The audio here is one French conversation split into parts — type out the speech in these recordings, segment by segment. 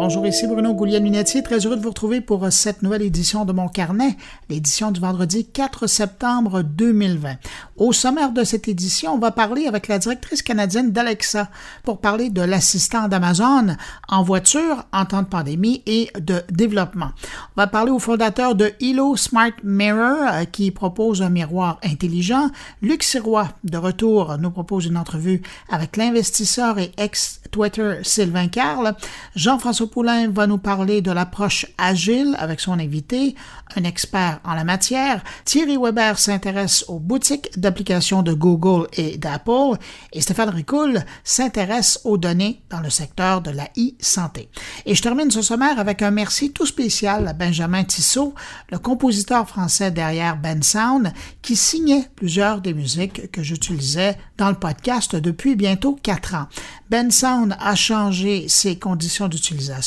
Bonjour, ici Bruno Gouliel-Lunetier, très heureux de vous retrouver pour cette nouvelle édition de Mon Carnet, l'édition du vendredi 4 septembre 2020. Au sommaire de cette édition, on va parler avec la directrice canadienne d'Alexa pour parler de l'assistant d'Amazon en voiture en temps de pandémie et de développement. On va parler au fondateur de Hilo Smart Mirror qui propose un miroir intelligent. Luc Sirois, de retour, nous propose une entrevue avec l'investisseur et ex-Twitter Sylvain Carle. Jean-François Poulain va nous parler de l'approche agile avec son invité, un expert en la matière. Thierry Weber s'intéresse aux boutiques d'applications de Google et d'Apple. Et Stéphane Ricoul s'intéresse aux données dans le secteur de la e-santé. Et je termine ce sommaire avec un merci tout spécial à Benjamin Tissot, le compositeur français derrière Bensound, qui signait plusieurs des musiques que j'utilisais dans le podcast depuis bientôt 4 ans. Bensound a changé ses conditions d'utilisation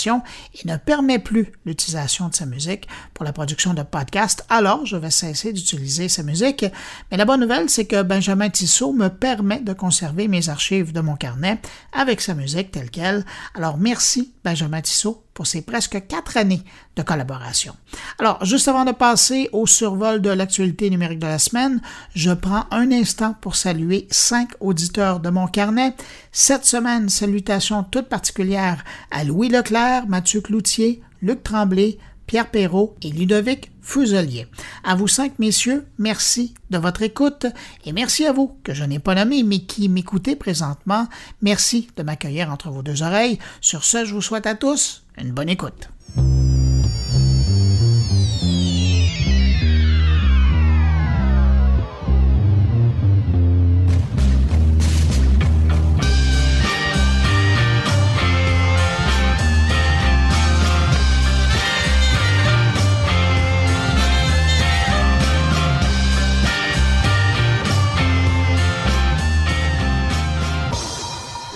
et ne permet plus l'utilisation de sa musique pour la production de podcasts, alors je vais cesser d'utiliser sa musique. Mais la bonne nouvelle, c'est que Benjamin Tissot me permet de conserver mes archives de mon carnet avec sa musique telle quelle. Alors merci Benjamin Tissot pour ces presque 4 années de collaboration. Alors, juste avant de passer au survol de l'actualité numérique de la semaine, je prends un instant pour saluer 5 auditeurs de mon carnet. Cette semaine, salutations toutes particulières à Louis Leclerc, Mathieu Cloutier, Luc Tremblay, Pierre Perrault et Ludovic Fuselier. À vous 5 messieurs, merci de votre écoute et merci à vous que je n'ai pas nommé mais qui m'écoutez présentement. Merci de m'accueillir entre vos deux oreilles. Sur ce, je vous souhaite à tous une bonne écoute.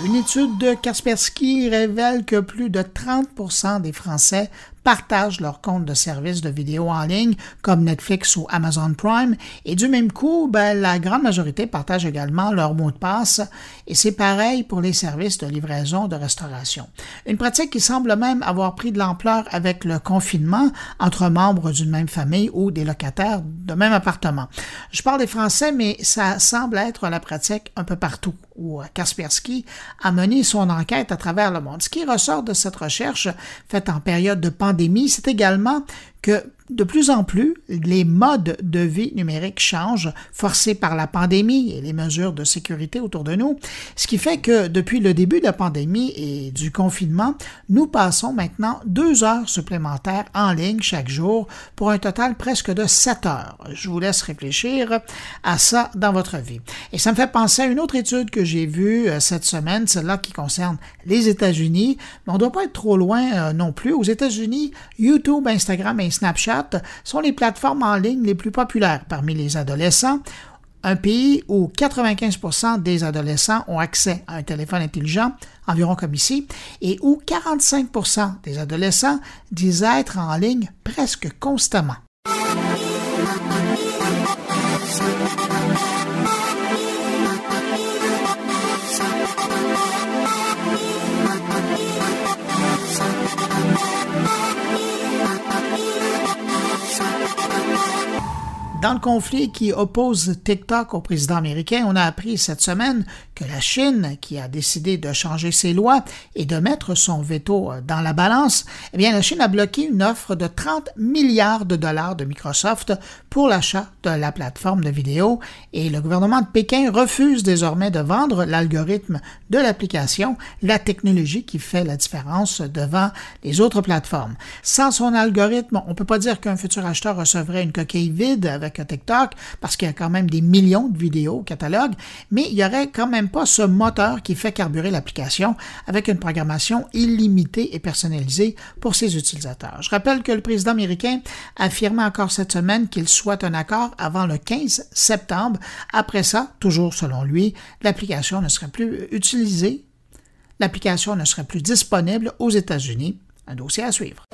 Une étude de Kaspersky révèle que plus de 30% des Français partagent leur compte de services de vidéo en ligne comme Netflix ou Amazon Prime et du même coup, la grande majorité partage également leur mot de passe et c'est pareil pour les services de livraison de restauration. Une pratique qui semble même avoir pris de l'ampleur avec le confinement entre membres d'une même famille ou des locataires de même appartement. Je parle des Français, mais ça semble être la pratique un peu partout où Kaspersky a mené son enquête à travers le monde. Ce qui ressort de cette recherche faite en période de pandémie, c'est également que de plus en plus, les modes de vie numériques changent, forcés par la pandémie et les mesures de sécurité autour de nous, ce qui fait que depuis le début de la pandémie et du confinement, nous passons maintenant 2 heures supplémentaires en ligne chaque jour pour un total presque de 7 heures. Je vous laisse réfléchir à ça dans votre vie. Et ça me fait penser à une autre étude que j'ai vue cette semaine, celle-là qui concerne les États-Unis, mais on ne doit pas être trop loin non plus. Aux États-Unis, YouTube, Instagram et Snapchat sont les plateformes en ligne les plus populaires parmi les adolescents. Un pays où 95% des adolescents ont accès à un téléphone intelligent, environ comme ici, et où 45% des adolescents disent être en ligne presque constamment. Dans le conflit qui oppose TikTok au président américain, on a appris cette semaine que la Chine, qui a décidé de changer ses lois et de mettre son veto dans la balance, eh bien, la Chine a bloqué une offre de 30 milliards de dollars de Microsoft pour l'achat de la plateforme de vidéo et le gouvernement de Pékin refuse désormais de vendre l'algorithme de l'application, la technologie qui fait la différence devant les autres plateformes. Sans son algorithme, on ne peut pas dire qu'un futur acheteur recevrait une coquille vide avec TikTok parce qu'il y a quand même des millions de vidéos au catalogue, mais il n'y aurait quand même pas ce moteur qui fait carburer l'application avec une programmation illimitée et personnalisée pour ses utilisateurs. Je rappelle que le président américain affirmait encore cette semaine qu'il souhaite un accord avant le 15 septembre. Après ça, toujours selon lui, l'application ne serait plus utilisée, l'application ne serait plus disponible aux États-Unis. Un dossier à suivre.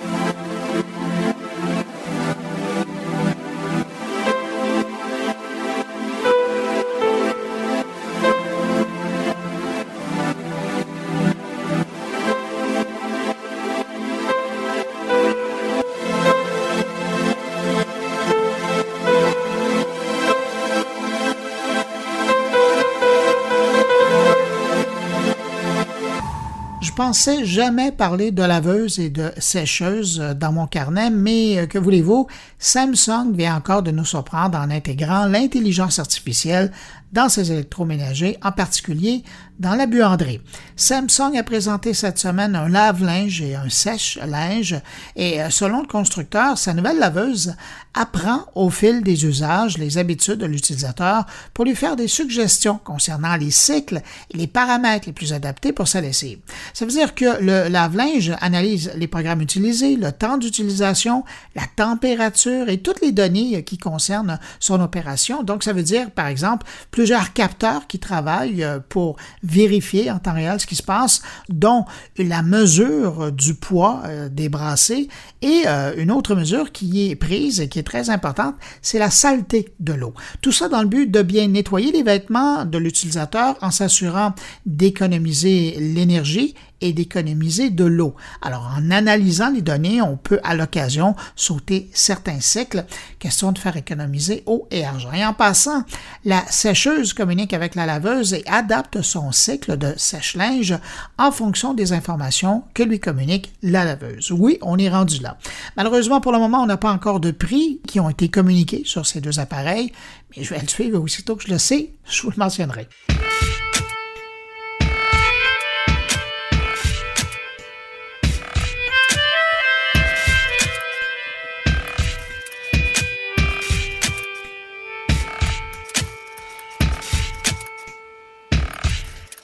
Je pensais jamais parler de laveuse et de sécheuse dans mon carnet, mais que voulez-vous, Samsung vient encore de nous surprendre en intégrant l'intelligence artificielle dans ses électroménagers, en particulier dans la buanderie. Samsung a présenté cette semaine un lave-linge et un sèche-linge et selon le constructeur, sa nouvelle laveuse apprend au fil des usages les habitudes de l'utilisateur pour lui faire des suggestions concernant les cycles et les paramètres les plus adaptés pour sa lessive. Ça veut dire que le lave-linge analyse les programmes utilisés, le temps d'utilisation, la température et toutes les données qui concernent son opération. Donc, ça veut dire, par exemple, plusieurs capteurs qui travaillent pour vérifier en temps réel ce qui se passe, dont la mesure du poids des brassées et une autre mesure qui est prise et qui est très importante, c'est la saleté de l'eau. Tout ça dans le but de bien nettoyer les vêtements de l'utilisateur en s'assurant d'économiser l'énergie et d'économiser de l'eau. Alors, en analysant les données, on peut à l'occasion sauter certains cycles, question de faire économiser eau et argent. Et en passant, la sécheuse communique avec la laveuse et adapte son cycle de sèche-linge en fonction des informations que lui communique la laveuse. Oui, on est rendu là. Malheureusement, pour le moment, on n'a pas encore de prix qui ont été communiqués sur ces deux appareils, mais je vais le suivre aussitôt que je le sais, je vous le mentionnerai.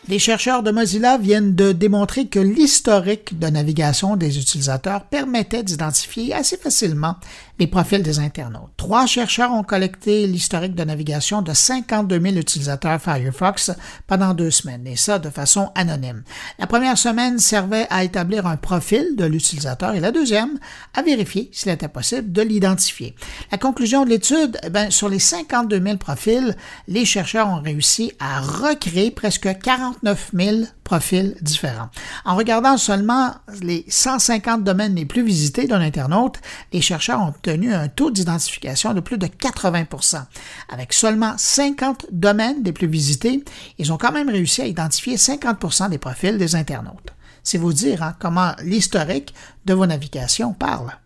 Les chercheurs de Mozilla viennent de démontrer que l'historique de navigation des utilisateurs permettait d'identifier assez facilement les profils des internautes. 3 chercheurs ont collecté l'historique de navigation de 52 000 utilisateurs Firefox pendant 2 semaines, et ça de façon anonyme. La première semaine servait à établir un profil de l'utilisateur et la deuxième à vérifier s'il était possible de l'identifier. La conclusion de l'étude, sur les 52 000 profils, les chercheurs ont réussi à recréer presque 49 000 profils différents. En regardant seulement les 150 domaines les plus visités d'un internaute, les chercheurs ont obtenu un taux d'identification de plus de 80%. Avec seulement 50 domaines les plus visités, ils ont quand même réussi à identifier 50% des profils des internautes. C'est vous dire comment l'historique de vos navigations parle.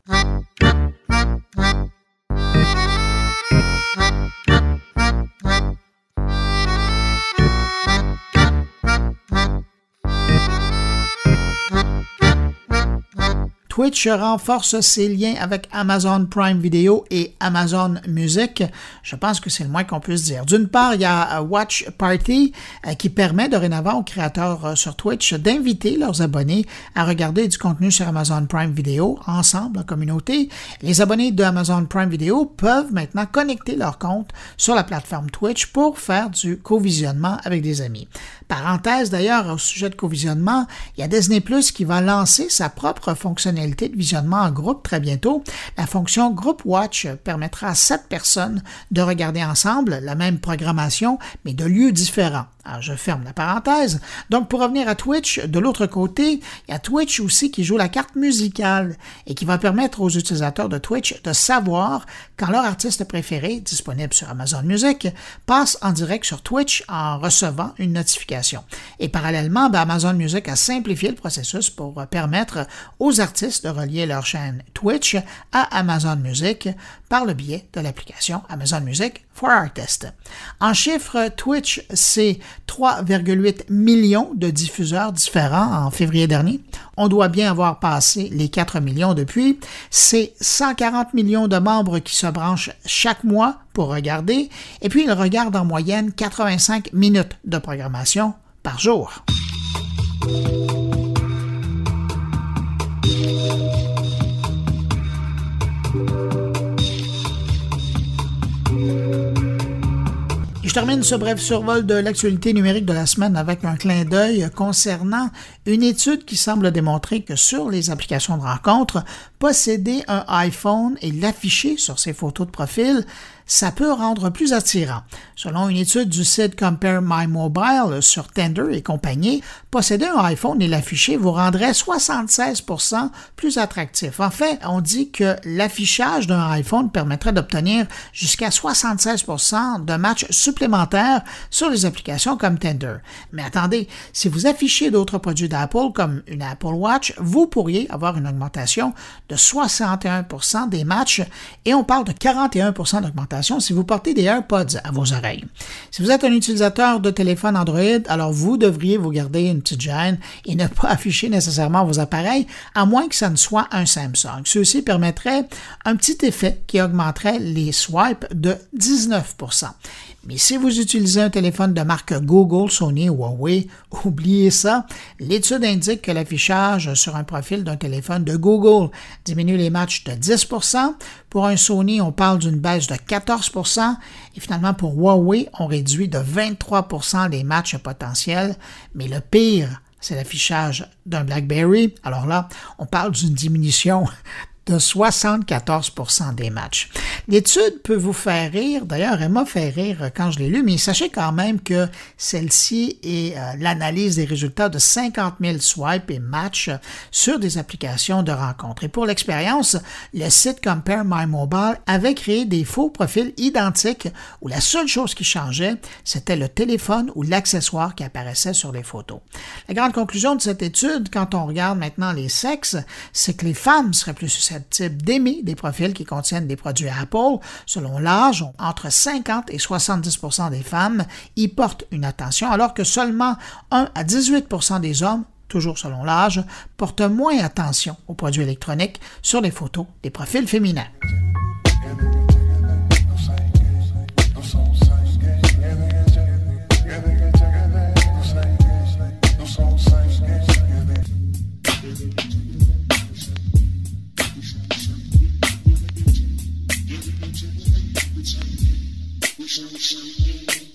Twitch renforce ses liens avec Amazon Prime Video et Amazon Music. Je pense que c'est le moins qu'on puisse dire. D'une part, il y a Watch Party qui permet dorénavant aux créateurs sur Twitch d'inviter leurs abonnés à regarder du contenu sur Amazon Prime Video ensemble en communauté. Les abonnés de Amazon Prime Video peuvent maintenant connecter leur compte sur la plateforme Twitch pour faire du co-visionnement avec des amis. Parenthèse d'ailleurs au sujet de co-visionnement, il y a Disney+ qui va lancer sa propre fonctionnalité de visionnement en groupe très bientôt. La fonction Group Watch permettra à 7 personnes de regarder ensemble la même programmation, mais de lieux différents. Alors, je ferme la parenthèse. Donc, pour revenir à Twitch, de l'autre côté, il y a Twitch aussi qui joue la carte musicale et qui va permettre aux utilisateurs de Twitch de savoir quand leur artiste préféré, disponible sur Amazon Music, passe en direct sur Twitch en recevant une notification. Et parallèlement, Amazon Music a simplifié le processus pour permettre aux artistes de relier leur chaîne Twitch à Amazon Music par le biais de l'application Amazon Music for Artists. En chiffres, Twitch, c'est 3,8 millions de diffuseurs différents en février dernier. On doit bien avoir passé les 4 millions depuis. C'est 140 millions de membres qui se branchent chaque mois pour regarder, et puis ils regardent en moyenne 85 minutes de programmation par jour. Je termine ce bref survol de l'actualité numérique de la semaine avec un clin d'œil concernant une étude qui semble démontrer que sur les applications de rencontres, posséder un iPhone et l'afficher sur ses photos de profil, ça peut rendre plus attirant. Selon une étude du site Compare My Mobile sur Tinder et compagnie, posséder un iPhone et l'afficher vous rendrait 76% plus attractif. En fait, on dit que l'affichage d'un iPhone permettrait d'obtenir jusqu'à 76% de matchs supplémentaires sur les applications comme Tinder. Mais attendez, si vous affichez d'autres produits d'Apple comme une Apple Watch, vous pourriez avoir une augmentation de 61% des matchs et on parle de 41% d'augmentation si vous portez des AirPods à vos oreilles. Si vous êtes un utilisateur de téléphone Android, alors vous devriez vous garder une petite gêne et ne pas afficher nécessairement vos appareils, à moins que ça ne soit un Samsung. Ceci permettrait un petit effet qui augmenterait les swipes de 19%. Mais si vous utilisez un téléphone de marque Google, Sony ou Huawei, oubliez ça. L'étude indique que l'affichage sur un profil d'un téléphone de Google diminue les matchs de 10%. Pour un Sony, on parle d'une baisse de 14%. Et finalement, pour Huawei, on réduit de 23% les matchs potentiels. Mais le pire, c'est l'affichage d'un BlackBerry. Alors là, on parle d'une diminution de 74% des matchs. L'étude peut vous faire rire, d'ailleurs elle m'a fait rire quand je l'ai lu, mais sachez quand même que celle-ci est l'analyse des résultats de 50 000 swipes et matchs sur des applications de rencontres. Et pour l'expérience, le site Compare My Mobile avait créé des faux profils identiques où la seule chose qui changeait, c'était le téléphone ou l'accessoire qui apparaissait sur les photos. La grande conclusion de cette étude, quand on regarde maintenant les sexes, c'est que les femmes seraient plus susceptibles d'aimer des profils qui contiennent des produits Apple. Selon l'âge, entre 50 et 70% des femmes y portent une attention, alors que seulement 1 à 18% des hommes, toujours selon l'âge, portent moins attention aux produits électroniques sur les photos des profils féminins.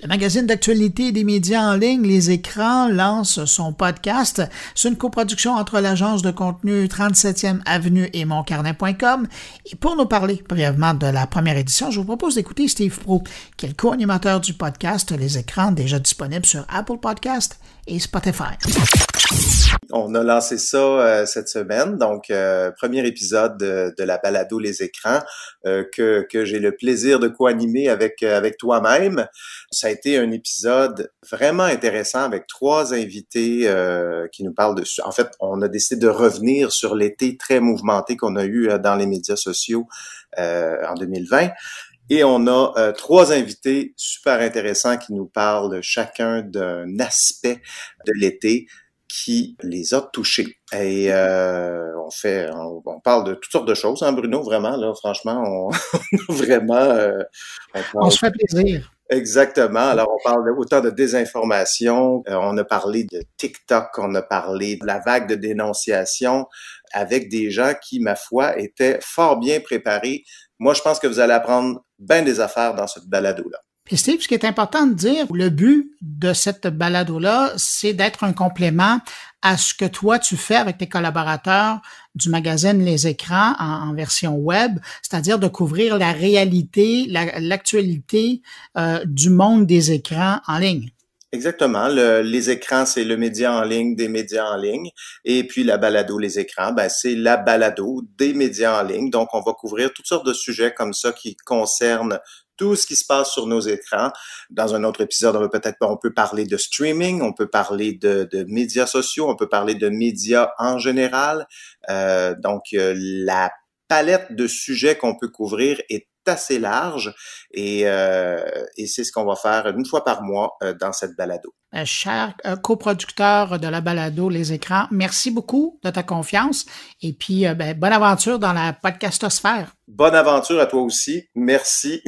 Le magazine d'actualité et des médias en ligne, Les Écrans, lance son podcast. C'est une coproduction entre l'agence de contenu 37e Avenue et moncarnet.com. Et pour nous parler brièvement de la première édition, je vous propose d'écouter Steve Proulx, qui est le co-animateur du podcast Les Écrans, déjà disponible sur Apple Podcast et Spotify. On a lancé ça cette semaine, donc premier épisode de la balado Les Écrans que j'ai le plaisir de co-animer avec toi-même. Ça a été un épisode vraiment intéressant avec 3 invités qui nous parlent de... En fait, on a décidé de revenir sur l'été très mouvementé qu'on a eu dans les médias sociaux en 2020. Et on a 3 invités super intéressants qui nous parlent chacun d'un aspect de l'été qui les a touchés. Et on parle de toutes sortes de choses, hein, Bruno, vraiment, là, franchement, on se fait plaisir. Exactement. Alors, on parle autant de désinformation, on a parlé de TikTok, on a parlé de la vague de dénonciation avec des gens qui, ma foi, étaient fort bien préparés. Moi, je pense que vous allez apprendre bien des affaires dans cette balado-là. Et Steve, ce qui est important de dire, le but de cette balado-là, c'est d'être un complément à ce que toi, tu fais avec tes collaborateurs du magazine Les Écrans en version web, c'est-à-dire de couvrir la réalité, l'actualité du monde des écrans en ligne. Exactement. Les écrans, c'est le média en ligne des médias en ligne. Et puis la balado, les écrans, c'est la balado des médias en ligne. Donc, on va couvrir toutes sortes de sujets comme ça qui concernent tout ce qui se passe sur nos écrans. Dans un autre épisode, on peut parler de streaming, on peut parler de médias sociaux, on peut parler de médias en général. Donc, la palette de sujets qu'on peut couvrir est assez large et c'est ce qu'on va faire une fois par mois dans cette balado. Cher coproducteur de la balado Les Écrans, merci beaucoup de ta confiance et puis bonne aventure dans la podcastosphère. Bonne aventure à toi aussi. Merci.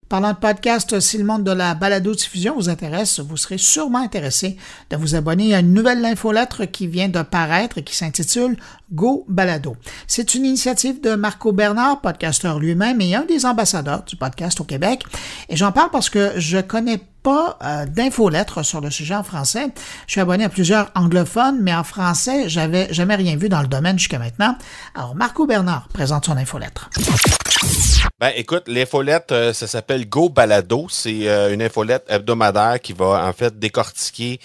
Parlant de podcast, si le monde de la balado-diffusion vous intéresse, vous serez sûrement intéressé de vous abonner à une nouvelle infolettre qui vient de paraître et qui s'intitule Go Balado. C'est une initiative de Marco Bernard, podcasteur lui-même et un des ambassadeurs du podcast au Québec. Et j'en parle parce que je connais pas d'infolettre sur le sujet en français. Je suis abonné à plusieurs anglophones, mais en français, j'avais jamais rien vu dans le domaine jusqu'à maintenant. Alors, Marco Bernard présente son infolettre. Ben, écoute, l'infolette, ça s'appelle Go Balado. C'est une infolette hebdomadaire qui va en fait décortiquer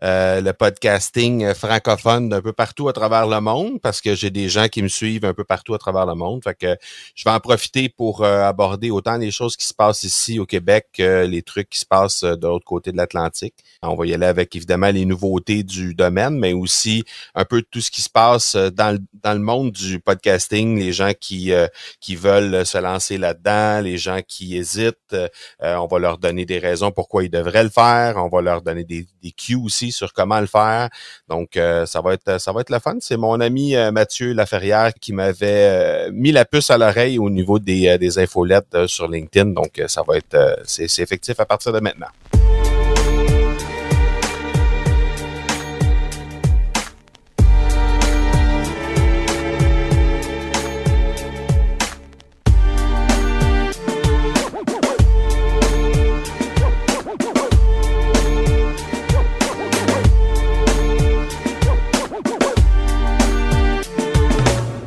le podcasting francophone d'un peu partout à travers le monde, parce que j'ai des gens qui me suivent un peu partout à travers le monde. Fait que je vais en profiter pour aborder autant les choses qui se passent ici au Québec que les trucs qui se passent de l'autre côté de l'Atlantique. On va y aller avec évidemment les nouveautés du domaine, mais aussi un peu de tout ce qui se passe dans le monde du podcasting, les gens qui veulent se lancer là-dedans, les gens qui hésitent. On va leur donner des raisons pourquoi ils devraient le faire. On va leur donner des cues aussi sur comment le faire. Donc, ça va être le fun. C'est mon ami Mathieu Laferrière qui m'avait mis la puce à l'oreille au niveau des infolettes sur LinkedIn. Donc, ça va être c'est effectif à partir de maintenant.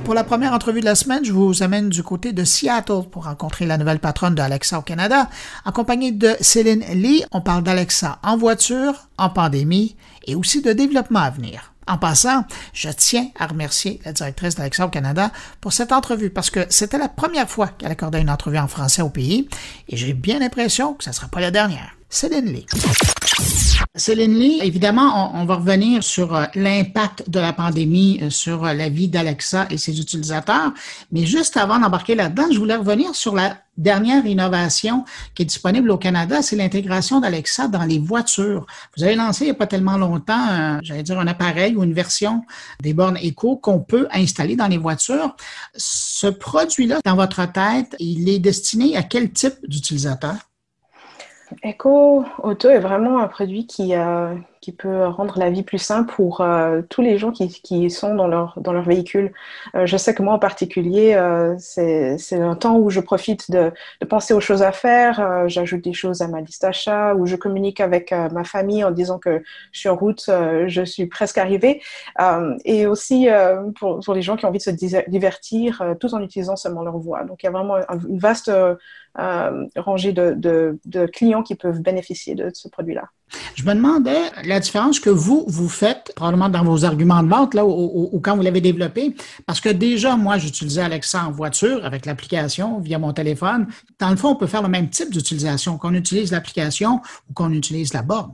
Pour la première entrevue de la semaine, je vous amène du côté de Seattle pour rencontrer la nouvelle patronne de Alexa au Canada. En compagnie de Céline Lee, on parle d'Alexa en voiture, en pandémie et aussi de développement à venir. En passant, je tiens à remercier la directrice d'Alexa au Canada pour cette entrevue parce que c'était la première fois qu'elle accordait une entrevue en français au pays et j'ai bien l'impression que ce ne sera pas la dernière. Céline Lee. Céline Lee, évidemment, on va revenir sur l'impact de la pandémie sur la vie d'Alexa et ses utilisateurs, mais juste avant d'embarquer là-dedans, je voulais revenir sur la dernière innovation qui est disponible au Canada, c'est l'intégration d'Alexa dans les voitures. Vous avez lancé il n'y a pas tellement longtemps, un appareil ou une version des bornes Echo qu'on peut installer dans les voitures. Ce produit-là, dans votre tête, il est destiné à quel type d'utilisateur? Echo Auto est vraiment un produit qui peut rendre la vie plus simple pour tous les gens qui sont dans leur véhicule. Je sais que moi en particulier, c'est un temps où je profite de penser aux choses à faire. J'ajoute des choses à ma liste d'achat ou je communique avec ma famille en disant que je suis en route, je suis presque arrivée. Et aussi pour les gens qui ont envie de se divertir tout en utilisant seulement leur voix. Donc il y a vraiment une vaste rangée de clients qui peuvent bénéficier de ce produit-là. Je me demandais la différence que vous faites, probablement dans vos arguments de vente, là, ou quand vous l'avez développé, parce que déjà, moi, j'utilisais Alexa en voiture avec l'application via mon téléphone. Dans le fond, on peut faire le même type d'utilisation, qu'on utilise l'application ou qu'on utilise la borne.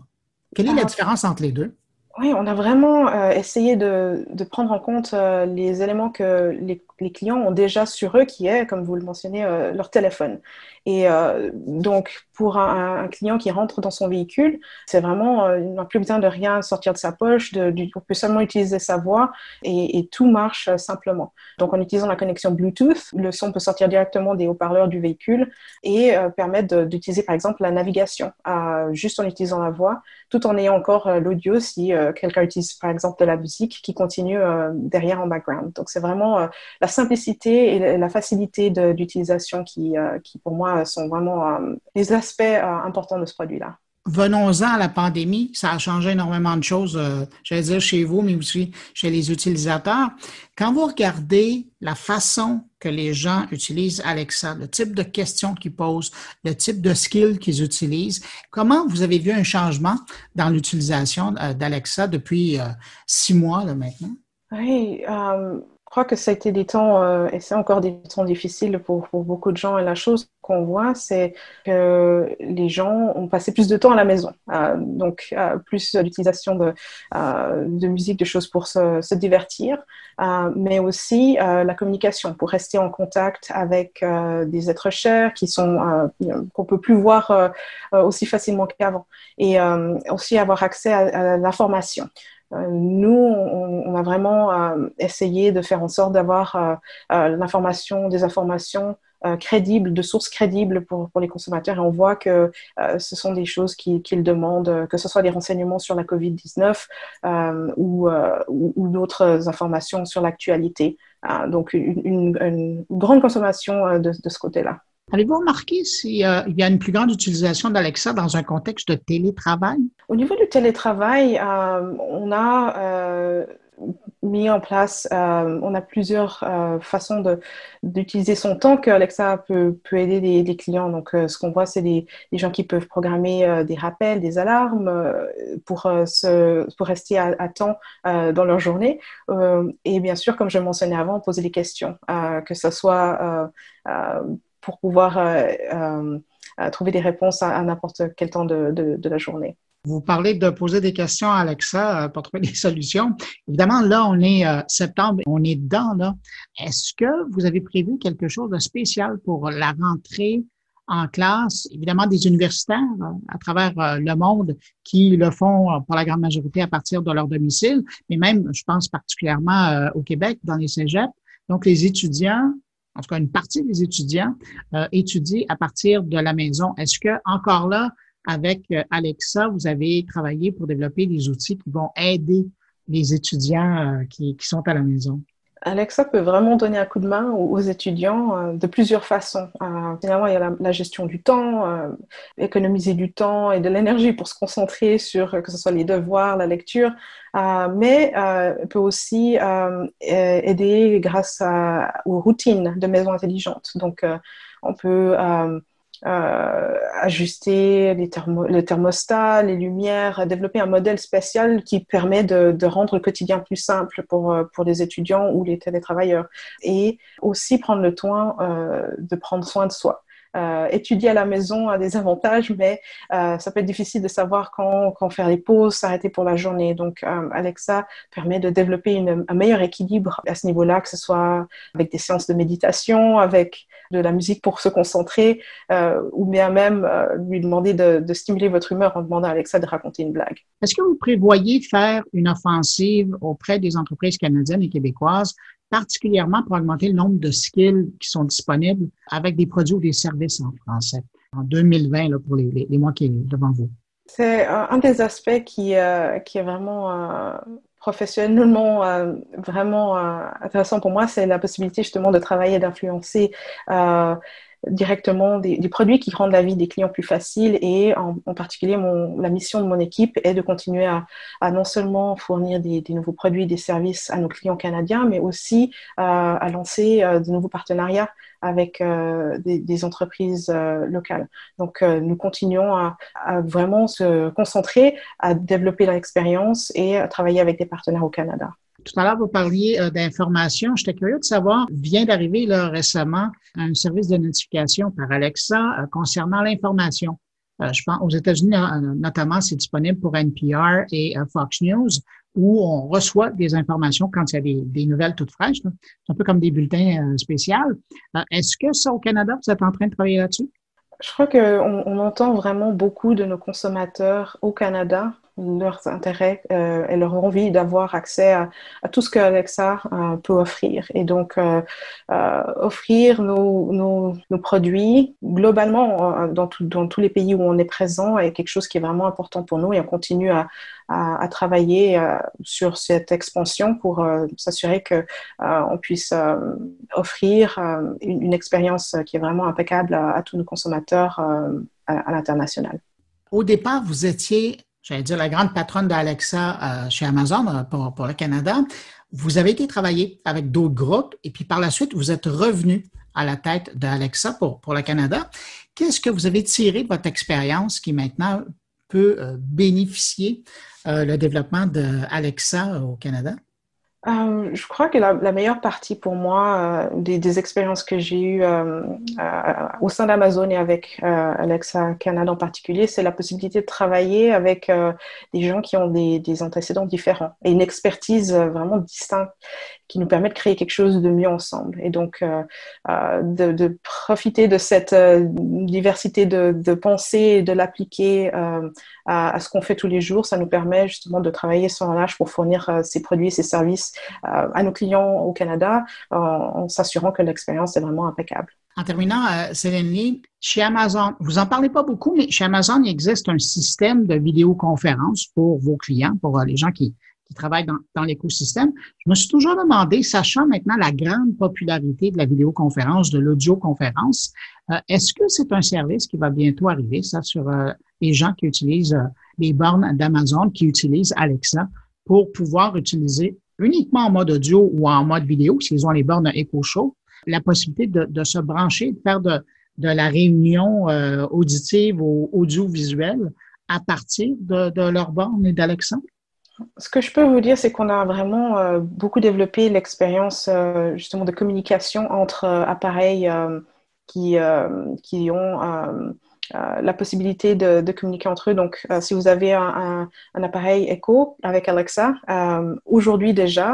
Quelle est la différence entre les deux? Oui, on a vraiment essayé de prendre en compte les éléments que les clients ont déjà sur eux, qui est, comme vous le mentionnez, leur téléphone. Et donc, pour un client qui rentre dans son véhicule, c'est vraiment, il n'a plus besoin de rien sortir de sa poche, on peut seulement utiliser sa voix et tout marche simplement. Donc, en utilisant la connexion Bluetooth, le son peut sortir directement des haut-parleurs du véhicule et permettre d'utiliser, par exemple, la navigation, juste en utilisant la voix, tout en ayant encore l'audio si quelqu'un utilise, par exemple, de la musique qui continue derrière en background. Donc, c'est vraiment la simplicité et la facilité d'utilisation qui, pour moi, sont vraiment les aspects importants de ce produit-là. Venons-en à la pandémie. Ça a changé énormément de choses, j'allais dire chez vous, mais aussi chez les utilisateurs. Quand vous regardez la façon que les gens utilisent Alexa, le type de questions qu'ils posent, le type de skills qu'ils utilisent, comment vous avez vu un changement dans l'utilisation d'Alexa depuis 6 mois là, maintenant? Oui, je crois que ça a été des temps, et c'est encore des temps difficiles pour beaucoup de gens. Et la chose qu'on voit, c'est que les gens ont passé plus de temps à la maison. Donc, plus l'utilisation de musique, de choses pour se divertir, mais aussi la communication, pour rester en contact avec des êtres chers qu'on peut plus voir aussi facilement qu'avant. Et aussi avoir accès à l'information. Nous, on a vraiment essayé de faire en sorte d'avoir des informations crédibles, de sources crédibles pour les consommateurs. Et on voit que ce sont des choses qu'ils demandent, que ce soit des renseignements sur la COVID-19 ou d'autres informations sur l'actualité. Donc, une grande consommation de ce côté-là. Avez-vous remarqué s'il y a une plus grande utilisation d'Alexa dans un contexte de télétravail? Au niveau du télétravail, on a mis en place, on a plusieurs façons d'utiliser son temps que Alexa peut aider les clients. Donc, ce qu'on voit, c'est des gens qui peuvent programmer des rappels, des alarmes pour rester à temps dans leur journée. Et bien sûr, comme je mentionnais avant, poser des questions, que ce soit pour pouvoir trouver des réponses à n'importe quel temps de la journée. Vous parlez de poser des questions à Alexa pour trouver des solutions. Évidemment, là, on est septembre, on est dedans, là. Est-ce que vous avez prévu quelque chose de spécial pour la rentrée en classe? Évidemment, des universitaires à travers le monde qui le font pour la grande majorité à partir de leur domicile, mais même, je pense particulièrement au Québec, dans les cégeps. Donc, les étudiants, en tout cas une partie des étudiants, étudient à partir de la maison. Est-ce que encore là, avec Alexa, vous avez travaillé pour développer des outils qui vont aider les étudiants qui sont à la maison? Alexa peut vraiment donner un coup de main aux étudiants de plusieurs façons. Finalement, il y a la gestion du temps, économiser du temps et de l'énergie pour se concentrer sur que ce soit les devoirs, la lecture, mais peut aussi aider grâce aux routines de maison intelligente. Donc, on peut ajuster le thermostat, les lumières, développer un modèle spécial qui permet de rendre le quotidien plus simple pour les étudiants ou les télétravailleurs. Et aussi prendre le temps de prendre soin de soi. Étudier à la maison a des avantages, mais ça peut être difficile de savoir quand faire les pauses, s'arrêter pour la journée. Donc, Alexa permet de développer un meilleur équilibre à ce niveau-là, que ce soit avec des séances de méditation, avec de la musique pour se concentrer, ou bien même lui demander de stimuler votre humeur en demandant à Alexa de raconter une blague. Est-ce que vous prévoyez faire une offensive auprès des entreprises canadiennes et québécoises, particulièrement pour augmenter le nombre de skills qui sont disponibles avec des produits ou des services en français en 2020 là, pour les mois qui est devant vous? C'est un des aspects qui est vraiment professionnellement vraiment intéressant pour moi, c'est la possibilité justement de travailler et d'influencer directement des produits qui rendent la vie des clients plus facile et en particulier la mission de mon équipe est de continuer à non seulement fournir des nouveaux produits, des services à nos clients canadiens, mais aussi à lancer de nouveaux partenariats avec des entreprises locales. Donc, nous continuons à vraiment se concentrer à développer leur expérience et à travailler avec des partenaires au Canada. Tout à l'heure, vous parliez d'information. J'étais curieux de savoir, vient d'arriver là, récemment un service de notification par Alexa concernant l'information. Je pense aux États-Unis, notamment, c'est disponible pour NPR et Fox News, où on reçoit des informations quand il y a des nouvelles toutes fraîches. C'est un peu comme des bulletins spéciaux. Est-ce que ça, au Canada, vous êtes en train de travailler là-dessus? Je crois qu'on entend vraiment beaucoup de nos consommateurs au Canada, leurs intérêts et leur envie d'avoir accès à tout ce que Alexa peut offrir. Et donc, offrir nos produits globalement dans tous les pays où on est présent est quelque chose qui est vraiment important pour nous et on continue à travailler sur cette expansion pour s'assurer qu'on puisse offrir une expérience qui est vraiment impeccable à tous nos consommateurs à l'international. Au départ, vous étiez, j'allais dire, la grande patronne d'Alexa chez Amazon pour le Canada. Vous avez été travailler avec d'autres groupes et puis par la suite, vous êtes revenu à la tête d'Alexa pour le Canada. Qu'est-ce que vous avez tiré de votre expérience qui maintenant peut bénéficier le développement d'Alexa au Canada? Je crois que la meilleure partie pour moi des expériences que j'ai eues au sein d'Amazon et avec Alexa Canada en particulier, c'est la possibilité de travailler avec des gens qui ont des antécédents différents et une expertise vraiment distincte qui nous permet de créer quelque chose de mieux ensemble. Et donc, de profiter de cette diversité de pensée et de l'appliquer à ce qu'on fait tous les jours, ça nous permet justement de travailler sans relâche pour fournir ces produits et ces services à nos clients au Canada en s'assurant que l'expérience est vraiment impeccable. En terminant, Céline Lee, chez Amazon, vous en parlez pas beaucoup, mais chez Amazon, il existe un système de vidéoconférence pour vos clients, pour les gens qui qui travaillent dans l'écosystème. Je me suis toujours demandé, sachant maintenant la grande popularité de la vidéoconférence, de l'audioconférence, est-ce que c'est un service qui va bientôt arriver, ça, sur les gens qui utilisent les bornes d'Amazon, qui utilisent Alexa pour pouvoir utiliser uniquement en mode audio ou en mode vidéo, s'ils ont les bornes Echo Show, la possibilité de se brancher, de faire de la réunion auditive ou audiovisuelle à partir de leurs bornes et d'Alexa? Ce que je peux vous dire, c'est qu'on a vraiment beaucoup développé l'expérience justement de communication entre appareils qui ont la possibilité de communiquer entre eux. Donc, si vous avez un appareil Echo avec Alexa, aujourd'hui déjà,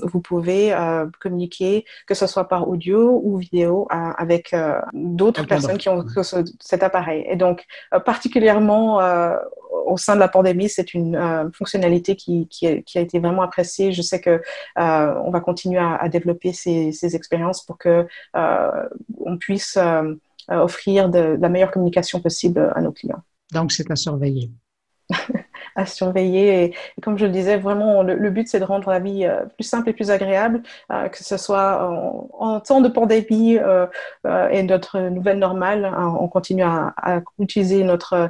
vous pouvez communiquer, que ce soit par audio ou vidéo, avec d'autres personnes qui ont cet appareil. Et donc, particulièrement au sein de la pandémie, c'est une fonctionnalité qui a été vraiment appréciée. Je sais que on va continuer à développer ces expériences pour que on puisse offrir de la meilleure communication possible à nos clients. Donc, c'est à surveiller. À surveiller. Et comme je le disais, vraiment, le but, c'est de rendre la vie plus simple et plus agréable, que ce soit en temps de pandémie et notre nouvelle normale. On continue à utiliser notre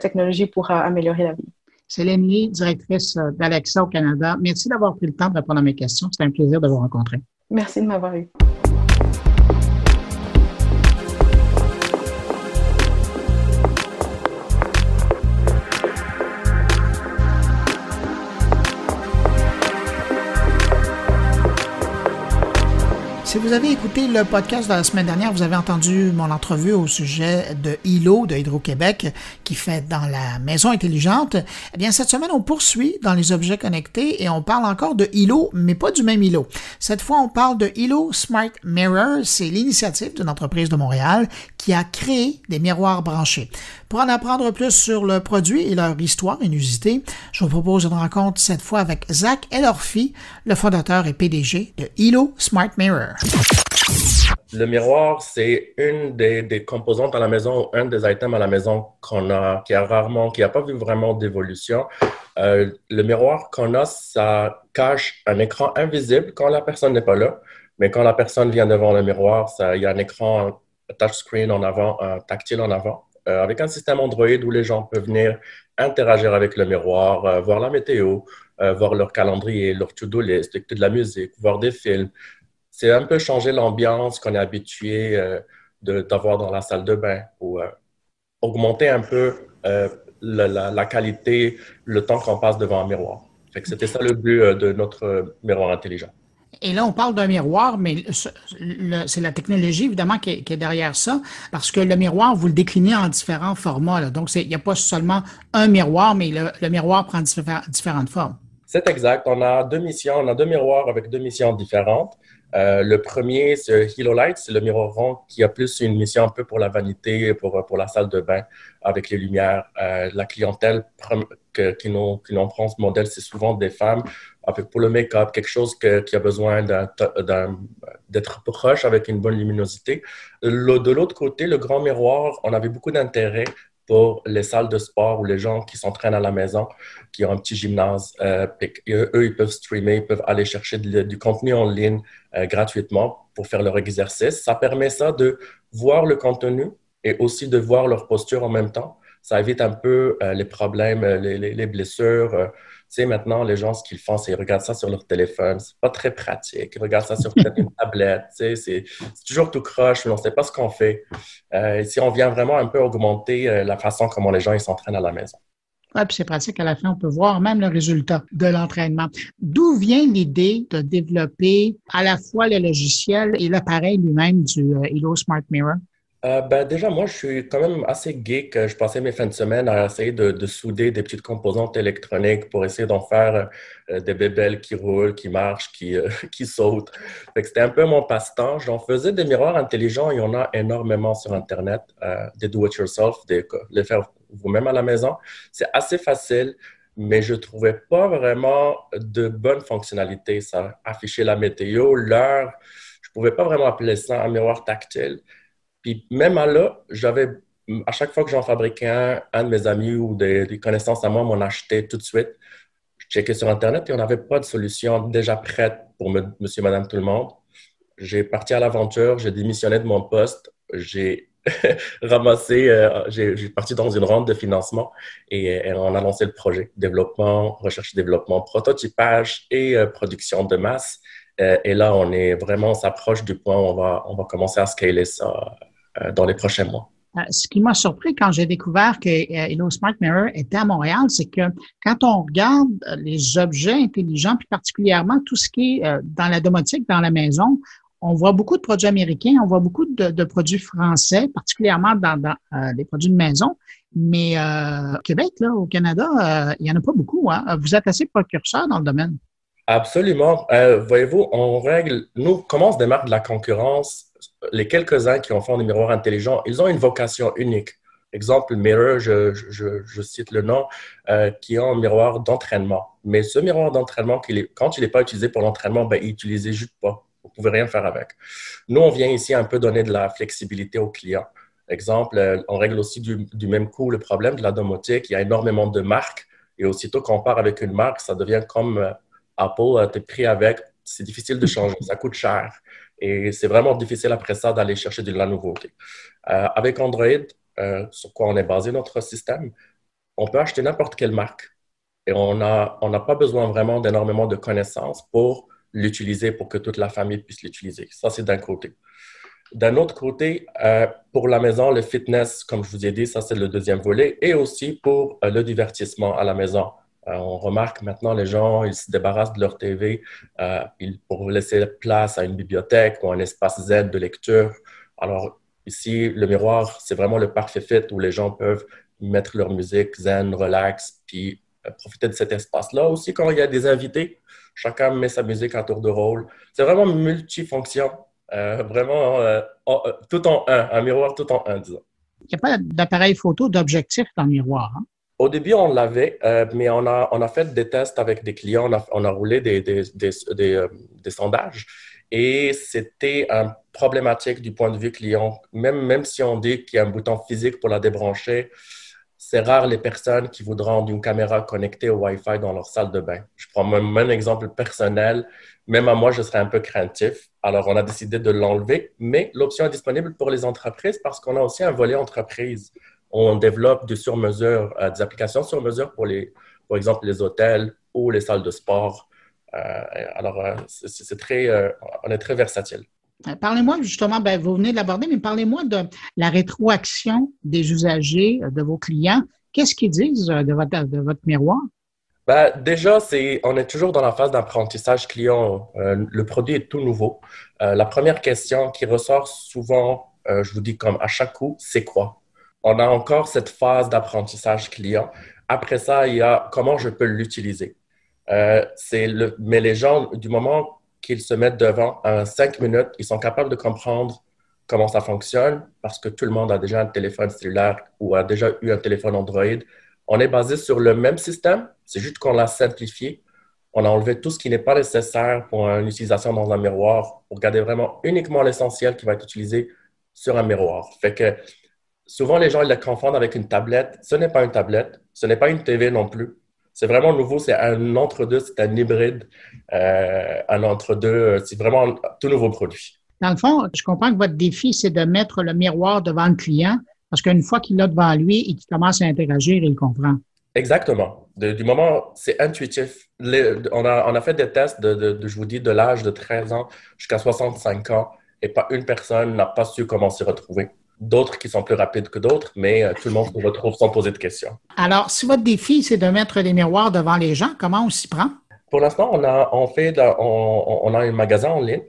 technologie pour améliorer la vie. Céline Lee, directrice d'Alexa au Canada, merci d'avoir pris le temps de répondre à mes questions. C'était un plaisir de vous rencontrer. Merci de m'avoir eu. Si vous avez écouté le podcast de la semaine dernière, vous avez entendu mon entrevue au sujet de Hilo de Hydro-Québec qui fait dans la maison intelligente. Eh bien, cette semaine, on poursuit dans les objets connectés et on parle encore de Hilo, mais pas du même Hilo. Cette fois, on parle de Hilo Smart Mirror. C'est l'initiative d'une entreprise de Montréal qui a créé des miroirs branchés. Pour en apprendre plus sur le produit et leur histoire inusitée, je vous propose une rencontre cette fois avec Zach Elorfi, le fondateur et PDG de Hilo Smart Mirror. Le miroir, c'est une des composantes à la maison, un des items à la maison qui a pas vu vraiment d'évolution. Le miroir qu'on a, ça cache un écran invisible quand la personne n'est pas là, mais quand la personne vient devant le miroir, il y a un écran touchscreen en avant, un tactile en avant, avec un système Android où les gens peuvent venir interagir avec le miroir, voir la météo, voir leur calendrier, leur to-do list, écouter de la musique, voir des films. C'est un peu changer l'ambiance qu'on est habitué d'avoir dans la salle de bain ou augmenter un peu la qualité, le temps qu'on passe devant un miroir. Fait que c'était ça le but de notre miroir intelligent. Et là, on parle d'un miroir, mais c'est la technologie, évidemment, qui est derrière ça, parce que le miroir, vous le déclinez en différents formats. Là. Donc, il n'y a pas seulement un miroir, mais le miroir prend différentes formes. C'est exact. On a deux missions. On a deux miroirs avec deux missions différentes. Le premier, c'est Hilo Light, c'est le miroir rond qui a plus une mission un peu pour la vanité, pour la salle de bain avec les lumières. La clientèle qui nous prend ce modèle, c'est souvent des femmes pour le make-up, quelque chose qui a besoin d'être proche avec une bonne luminosité. De l'autre côté, le grand miroir, on avait beaucoup d'intérêt pour les salles de sport ou les gens qui s'entraînent à la maison, qui ont un petit gymnase. Eux, ils peuvent streamer, ils peuvent aller chercher du contenu en ligne gratuitement pour faire leur exercice. Ça permet ça de voir le contenu et aussi de voir leur posture en même temps. Ça évite un peu les problèmes, les blessures. Tu sais, maintenant, les gens, ce qu'ils font, c'est qu'ils regardent ça sur leur téléphone. C'est pas très pratique. Ils regardent ça sur peut-être une tablette. Tu sais, c'est toujours tout croche, mais on ne sait pas ce qu'on fait. Si on vient vraiment un peu augmenter la façon comment les gens ils s'entraînent à la maison. Oui, puis c'est pratique. À la fin, on peut voir même le résultat de l'entraînement. D'où vient l'idée de développer à la fois le logiciel et l'appareil lui-même du Hilo Smart Mirror? Déjà, moi, je suis quand même assez geek. Je passais mes fins de semaine à essayer de souder des petites composantes électroniques pour essayer d'en faire des bébelles qui roulent, qui marchent, qui sautent. Fait que c'était un peu mon passe-temps. J'en faisais des miroirs intelligents. Il y en a énormément sur Internet, des do-it-yourself, les faire vous-même à la maison. C'est assez facile, mais je ne trouvais pas vraiment de bonne fonctionnalité. Ça affichait la météo, l'heure. Je ne pouvais pas vraiment appeler ça un miroir tactile. Puis même à chaque fois que j'en fabriquais un de mes amis ou des connaissances à moi m'en achetaient tout de suite. checké sur Internet et on n'avait pas de solution déjà prête pour monsieur, madame, tout le monde. J'ai parti à l'aventure, j'ai démissionné de mon poste, j'ai j'ai parti dans une ronde de financement et on a lancé le projet développement, recherche et développement, prototypage et production de masse. Et là, on s'approche du point où on va commencer à scaler ça dans les prochains mois. Ce qui m'a surpris quand j'ai découvert que Hello Smart Mirror était à Montréal, c'est que quand on regarde les objets intelligents, puis particulièrement tout ce qui est dans la domotique, dans la maison, on voit beaucoup de produits américains, on voit beaucoup de produits français, particulièrement dans les produits de maison. Mais au Québec, là, au Canada, il n'y en a pas beaucoup. Hein? Vous êtes assez précurseur dans le domaine. Absolument. Voyez-vous, comment on se démarque de la concurrence? Les quelques-uns qui ont fait des miroirs intelligents, ils ont une vocation unique. Exemple, Mirror, je cite le nom, qui est un miroir d'entraînement. Mais ce miroir d'entraînement, quand il n'est pas utilisé pour l'entraînement, il n'utilisait juste pas. Vous ne pouvez rien faire avec. Nous, on vient ici un peu donner de la flexibilité aux clients. Exemple, on règle aussi du même coup le problème de la domotique. Il y a énormément de marques et aussitôt qu'on part avec une marque, ça devient comme Apple, tu es pris avec. C'est difficile de changer, ça coûte cher. Et c'est vraiment difficile après ça d'aller chercher de la nouveauté. Avec Android, sur quoi on est basé notre système, on peut acheter n'importe quelle marque et on n'a pas besoin vraiment d'énormément de connaissances pour l'utiliser, pour que toute la famille puisse l'utiliser. Ça, c'est d'un côté. D'un autre côté, pour la maison, le fitness, comme je vous ai dit, ça, c'est le deuxième volet, et aussi pour le divertissement à la maison. On remarque maintenant, les gens, ils se débarrassent de leur TV pour laisser place à une bibliothèque ou un espace zen de lecture. Alors, ici, le miroir, c'est vraiment le parfait fit où les gens peuvent mettre leur musique zen, relax, puis profiter de cet espace-là. Aussi, quand il y a des invités, chacun met sa musique à tour de rôle. C'est vraiment multifonction. Tout en un miroir tout en un, disons. Il n'y a pas d'appareil photo, d'objectif dans le miroir. Hein? Au début, on l'avait, mais on a fait des tests avec des clients, on a roulé des sondages et c'était problématique du point de vue client. Même si on dit qu'il y a un bouton physique pour la débrancher, c'est rare les personnes qui voudront une caméra connectée au Wi-Fi dans leur salle de bain. Je prends même un exemple personnel. Même à moi, je serais un peu craintif. Alors, on a décidé de l'enlever, mais l'option est disponible pour les entreprises parce qu'on a aussi un volet entreprise. On développe des applications sur mesure pour exemple, les hôtels ou les salles de sport. On est très versatile. Parlez-moi justement, vous venez de l'aborder, mais parlez-moi de la rétroaction des usagers, de vos clients. Qu'est-ce qu'ils disent de votre miroir? Déjà, on est toujours dans la phase d'apprentissage client. Le produit est tout nouveau. La première question qui ressort souvent, je vous dis comme à chaque coup, c'est quoi? On a encore cette phase d'apprentissage client. Après ça, il y a comment je peux l'utiliser. Mais les gens, du moment qu'ils se mettent devant en 5 minutes, ils sont capables de comprendre comment ça fonctionne parce que tout le monde a déjà un téléphone cellulaire ou a déjà eu un téléphone Android. On est basé sur le même système, c'est juste qu'on l'a simplifié. On a enlevé tout ce qui n'est pas nécessaire pour une utilisation dans un miroir pour garder vraiment uniquement l'essentiel qui va être utilisé sur un miroir. Fait que souvent, les gens ils le confondent avec une tablette. Ce n'est pas une tablette, ce n'est pas une TV non plus. C'est vraiment nouveau, c'est un entre-deux, c'est un hybride, un entre-deux, c'est vraiment un tout nouveau produit. Dans le fond, je comprends que votre défi, c'est de mettre le miroir devant le client parce qu'une fois qu'il l'a devant lui et qu'il commence à interagir, il comprend. Exactement. Du moment, c'est intuitif. On a fait des tests je vous dis, de l'âge de 13 ans jusqu'à 65 ans et pas une personne n'a pas su comment s'y retrouver. D'autres qui sont plus rapides que d'autres, mais tout le monde se retrouve sans poser de questions. Alors, si votre défi, c'est de mettre les miroirs devant les gens, comment on s'y prend? Pour l'instant, on a un magasin en ligne.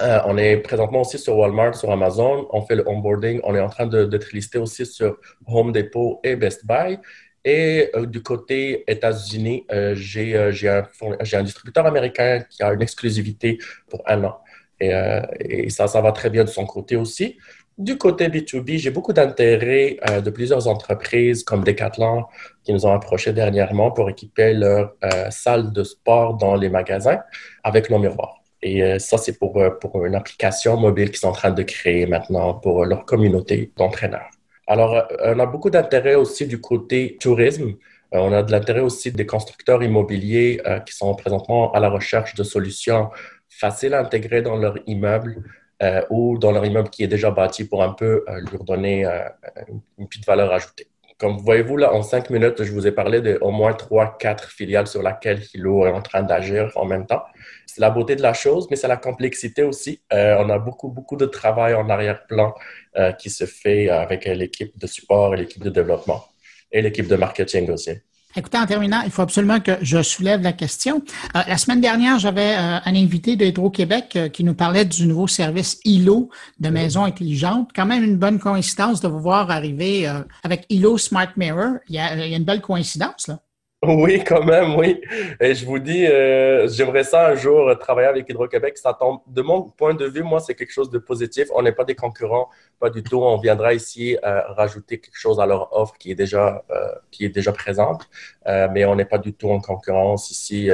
On est présentement aussi sur Walmart, sur Amazon. On fait le onboarding. On est en train d'être listé aussi sur Home Depot et Best Buy. Et du côté États-Unis, j'ai un distributeur américain qui a une exclusivité pour 1 an. Et ça va très bien de son côté aussi. Du côté B2B, j'ai beaucoup d'intérêt de plusieurs entreprises comme Decathlon qui nous ont approchés dernièrement pour équiper leur salle de sport dans les magasins avec nos miroirs. Et ça, c'est pour une application mobile qu'ils sont en train de créer maintenant pour leur communauté d'entraîneurs. Alors, on a beaucoup d'intérêt aussi du côté tourisme. On a de l'intérêt aussi des constructeurs immobiliers qui sont présentement à la recherche de solutions faciles à intégrer dans leur immeuble ou dans leur immeuble qui est déjà bâti pour un peu leur donner une petite valeur ajoutée. Comme voyez-vous, là, en 5 minutes, je vous ai parlé d'au moins 3-4 filiales sur lesquelles Hilo est en train d'agir en même temps. C'est la beauté de la chose, mais c'est la complexité aussi. On a beaucoup de travail en arrière-plan qui se fait avec l'équipe de support et l'équipe de développement et l'équipe de marketing aussi. Écoutez, en terminant, il faut absolument que je soulève la question. La semaine dernière, j'avais un invité de Hydro-Québec qui nous parlait du nouveau service Hilo de maisons intelligentes. Quand même une bonne coïncidence de vous voir arriver avec Hilo Smart Mirror. Il y a une belle coïncidence, là. Oui, quand même, oui. Et je vous dis, j'aimerais ça un jour travailler avec Hydro-Québec. Ça tombe, de mon point de vue, moi, c'est quelque chose de positif. On n'est pas des concurrents, pas du tout. On viendra ici rajouter quelque chose à leur offre qui est déjà présente, mais on n'est pas du tout en concurrence ici.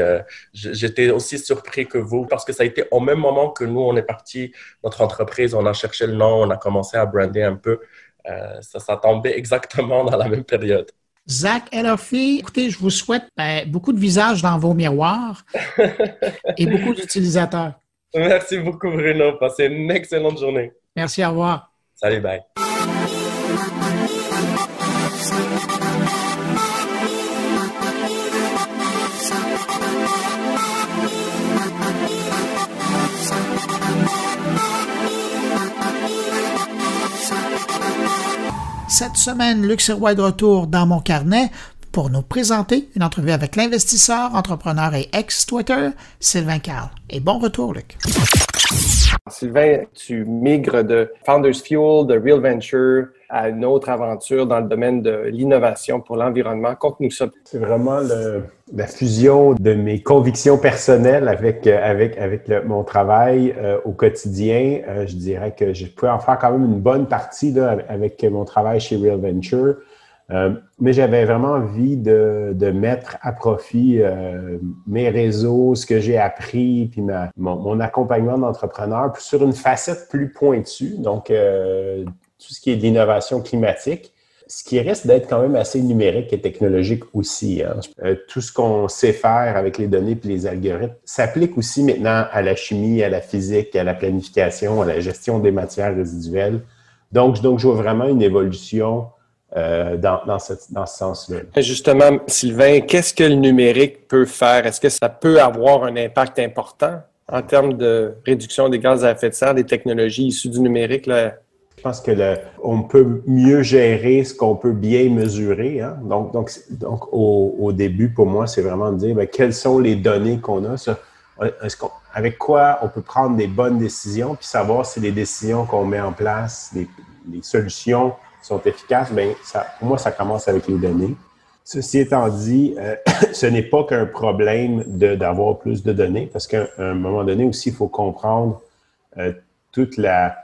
J'étais aussi surpris que vous, parce que ça a été au même moment que nous, on est parti, notre entreprise, on a cherché le nom, on a commencé à brander un peu. Ça tombait exactement dans la même période. Zach Elofy, écoutez, je vous souhaite beaucoup de visages dans vos miroirs et beaucoup d'utilisateurs. Merci beaucoup, Bruno. Passez une excellente journée. Merci, au revoir. Salut, bye. Cette semaine, Luc Sirois est de retour dans mon carnet pour nous présenter une entrevue avec l'investisseur, entrepreneur et ex-Twitter, Sylvain Carle. Et bon retour, Luc. Sylvain, tu migres de Founders Fuel, de Real Venture à une autre aventure dans le domaine de l'innovation pour l'environnement. Conte-nous ça. C'est vraiment la fusion de mes convictions personnelles avec mon travail au quotidien. Je dirais que je peux en faire quand même une bonne partie là, avec mon travail chez Real Venture. Mais j'avais vraiment envie de mettre à profit mes réseaux, ce que j'ai appris, puis mon accompagnement d'entrepreneur sur une facette plus pointue, donc tout ce qui est de l'innovation climatique, ce qui risque d'être quand même assez numérique et technologique aussi. Hein. Tout ce qu'on sait faire avec les données et les algorithmes s'applique aussi maintenant à la chimie, à la physique, à la planification, à la gestion des matières résiduelles. Donc je vois vraiment une évolution dans ce sens-là. Justement, Sylvain, qu'est-ce que le numérique peut faire? Est-ce que ça peut avoir un impact important en termes de réduction des gaz à effet de serre, des technologies issues du numérique? Là? Je pense que on peut mieux gérer ce qu'on peut bien mesurer. Hein? Donc au début, pour moi, c'est vraiment de dire quelles sont les données qu'on a. Avec quoi on peut prendre des bonnes décisions, puis savoir si les décisions qu'on met en place, les solutions sont efficaces, pour moi, ça commence avec les données. Ceci étant dit, ce n'est pas qu'un problème d'avoir plus de données, parce qu'à un moment donné aussi, il faut comprendre toute la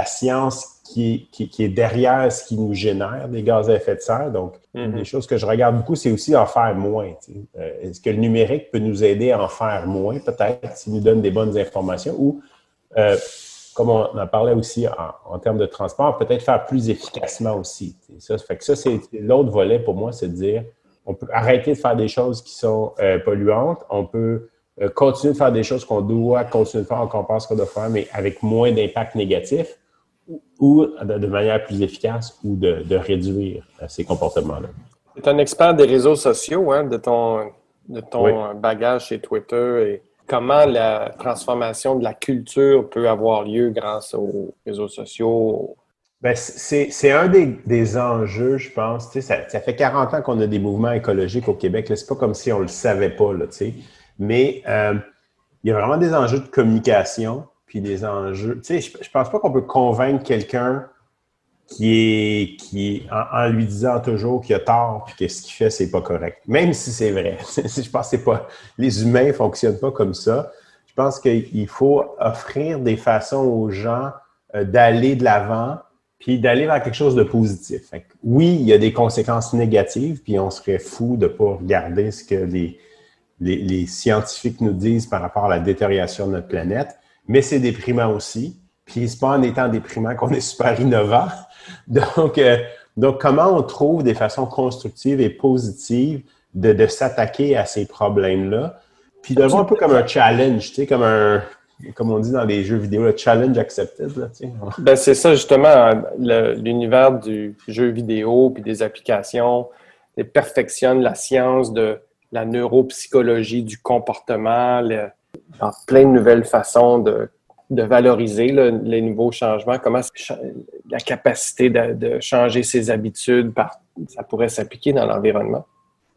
science qui est derrière ce qui nous génère des gaz à effet de serre. Donc, des choses que je regarde beaucoup, c'est aussi en faire moins. Est-ce que le numérique peut nous aider à en faire moins, peut-être, s'il nous donne des bonnes informations, ou comme on en parlait aussi en termes de transport, peut-être faire plus efficacement aussi. Ça fait que ça, c'est l'autre volet pour moi, c'est de dire, on peut arrêter de faire des choses qui sont polluantes, on peut continuer de faire des choses qu'on doit continuer de faire, qu'on pense qu'on doit faire, mais avec moins d'impact négatif, ou de manière plus efficace, ou de réduire ces comportements-là. Tu es un expert des réseaux sociaux, hein, de ton Oui. bagage chez Twitter et comment la transformation de la culture peut avoir lieu grâce aux réseaux sociaux? C'est un des enjeux, je pense. Ça fait 40 ans qu'on a des mouvements écologiques au Québec. C'est pas comme si on le savait pas, là, mais il y a vraiment des enjeux de communication, puis des enjeux. Je pense pas qu'on peut convaincre quelqu'un qui en lui disant toujours qu'il a tort puis que ce qu'il fait, c'est pas correct. Même si c'est vrai. Je pense que c'est pas. Les humains fonctionnent pas comme ça. Je pense qu'il faut offrir des façons aux gens d'aller de l'avant puis d'aller vers quelque chose de positif. Fait que, oui, il y a des conséquences négatives, puis on serait fou de pas regarder ce que les scientifiques nous disent par rapport à la détérioration de notre planète, mais c'est déprimant aussi. Puis c'est pas en étant déprimant qu'on est super innovant. Donc, comment on trouve des façons constructives et positives de s'attaquer à ces problèmes-là, puis de le voir un peu comme un challenge, tu sais, comme on dit dans les jeux vidéo, le challenge accepted, là, tu sais. Ben, c'est ça, justement, l'univers du jeu vidéo puis des applications, ils perfectionnent la science de la neuropsychologie du comportement, dans plein de nouvelles façons de valoriser les nouveaux changements, comment la capacité de changer ses habitudes, ça pourrait s'appliquer dans l'environnement.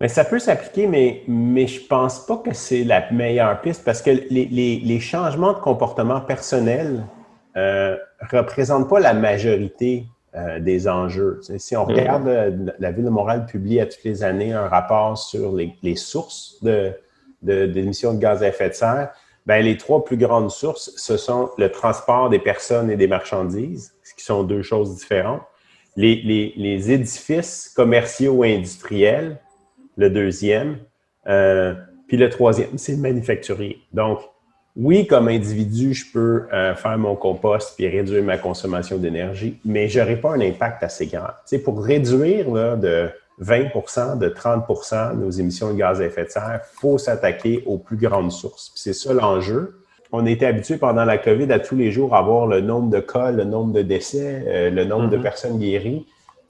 Mais ça peut s'appliquer, mais je pense pas que c'est la meilleure piste parce que les changements de comportement personnel représentent pas la majorité des enjeux. Si on regarde, la Ville de Montréal publie à toutes les années un rapport sur les sources d'émissions de gaz à effet de serre. Ben, les 3 plus grandes sources, ce sont le transport des personnes et des marchandises, ce qui sont 2 choses différentes. Les édifices commerciaux et industriels, le 2e. Puis le 3e, c'est le manufacturier. Donc, oui, comme individu, je peux faire mon compost puis réduire ma consommation d'énergie, mais je n'aurai pas un impact assez grand. Tu sais, pour réduire là, de 20 de 30 nos émissions de gaz à effet de serre, il faut s'attaquer aux plus grandes sources. Puis c'est ça l'enjeu. On était habitué pendant la COVID à tous les jours à voir le nombre de cas, le nombre de décès, le nombre de personnes guéries.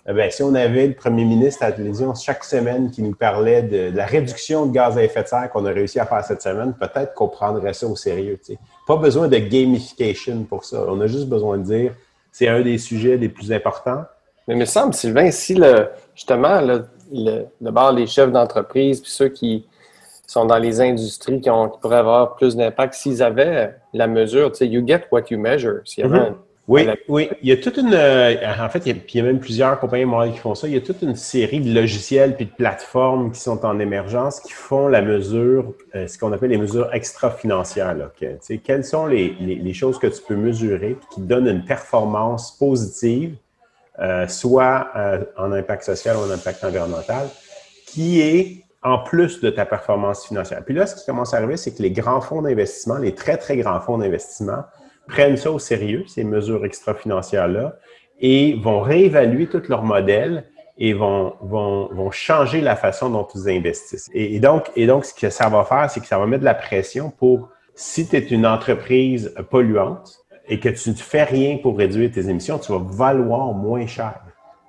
Bien, si on avait le premier ministre à la télévision chaque semaine qui nous parlait de la réduction de gaz à effet de serre qu'on a réussi à faire cette semaine, peut-être qu'on prendrait ça au sérieux. Tu sais. Pas besoin de gamification pour ça. On a juste besoin de dire c'est un des sujets les plus importants. Mais il me semble, Sylvain, si justement, d'abord les chefs d'entreprise puis ceux qui sont dans les industries qui pourraient avoir plus d'impact, s'ils avaient la mesure, tu sais, you get what you measure. S'il y avait Oui, il y a toute une... en fait, il y a même plusieurs compagnies mondiales qui font ça. Il y a toute une série de logiciels puis de plateformes qui sont en émergence qui font la mesure, ce qu'on appelle les mesures extra-financières. Là. Tu sais, quelles sont les choses que tu peux mesurer qui donnent une performance positive, soit en impact social ou en impact environnemental, qui est en plus de ta performance financière. Puis là, ce qui commence à arriver, c'est que les grands fonds d'investissement, les très, très grands fonds d'investissement, prennent ça au sérieux, ces mesures extra-financières-là, et vont réévaluer tous leurs modèles et vont changer la façon dont ils investissent. Et donc, ce que ça va faire, c'est que ça va mettre de la pression pour, si tu es une entreprise polluante et que tu ne fais rien pour réduire tes émissions, tu vas valoir moins cher.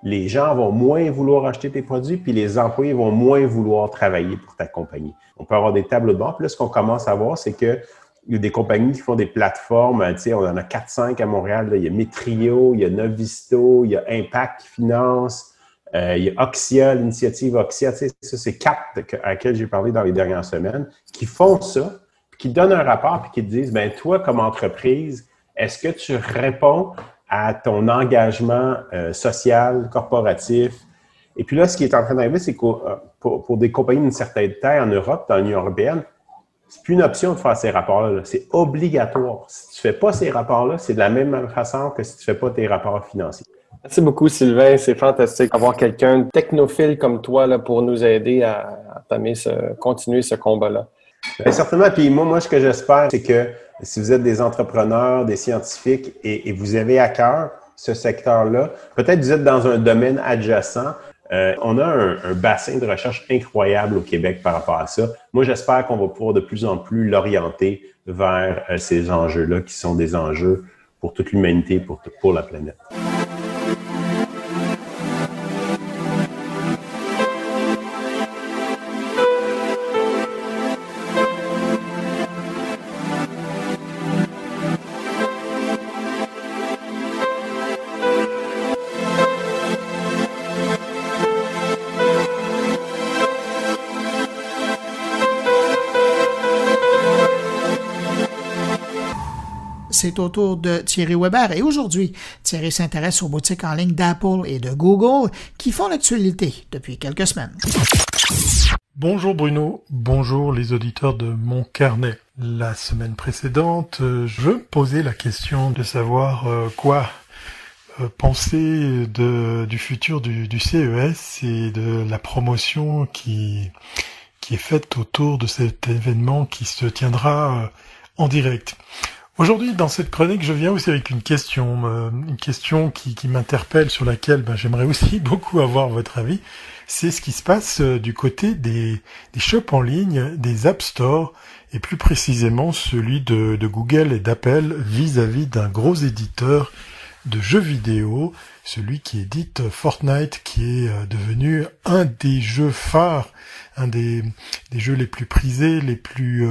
Les gens vont moins vouloir acheter tes produits, puis les employés vont moins vouloir travailler pour ta compagnie. On peut avoir des tableaux de bord. Puis là, ce qu'on commence à voir, c'est que il y a des compagnies qui font des plateformes, tu sais, on en a 4-5 à Montréal. Là. Il y a Metrio, il y a Novisto, il y a Impact qui finance, il y a Oxia, l'initiative Oxia. Tu sais, ça, c'est 4 à laquelle j'ai parlé dans les dernières semaines, qui font ça, puis qui donnent un rapport, puis qui te disent, bien, toi, comme entreprise, est-ce que tu réponds à ton engagement social, corporatif? Et puis là, ce qui est en train d'arriver, c'est que pour des compagnies d'une certaine taille en Europe, dans l'Union européenne, c'est plus une option de faire ces rapports-là. C'est obligatoire. Si tu ne fais pas ces rapports-là, c'est de la même façon que si tu ne fais pas tes rapports financiers. Merci beaucoup, Sylvain. C'est fantastique d'avoir quelqu'un de technophile comme toi là, pour nous aider à continuer ce combat-là. Bien, certainement. Puis moi, ce que j'espère, c'est que si vous êtes des entrepreneurs, des scientifiques et vous avez à cœur ce secteur-là, peut-être vous êtes dans un domaine adjacent. On a un bassin de recherche incroyable au Québec par rapport à ça. Moi, j'espère qu'on va pouvoir de plus en plus l'orienter vers ces enjeux-là qui sont des enjeux pour toute l'humanité, pour la planète. C'est au tour de Thierry Weber et aujourd'hui, Thierry s'intéresse aux boutiques en ligne d'Apple et de Google qui font l'actualité depuis quelques semaines. Bonjour Bruno, bonjour les auditeurs de Mon Carnet. La semaine précédente, je me posais la question de savoir quoi penser du futur du CES et de la promotion qui est faite autour de cet événement qui se tiendra en direct. Aujourd'hui, dans cette chronique, je viens aussi avec une question qui m'interpelle, sur laquelle j'aimerais aussi beaucoup avoir votre avis. C'est ce qui se passe du côté des shops en ligne, des App Store, et plus précisément celui de Google et d'Apple vis-à-vis d'un gros éditeur de jeux vidéo, celui qui édite Fortnite, qui est devenu un des jeux phares, un des jeux les plus prisés, les plus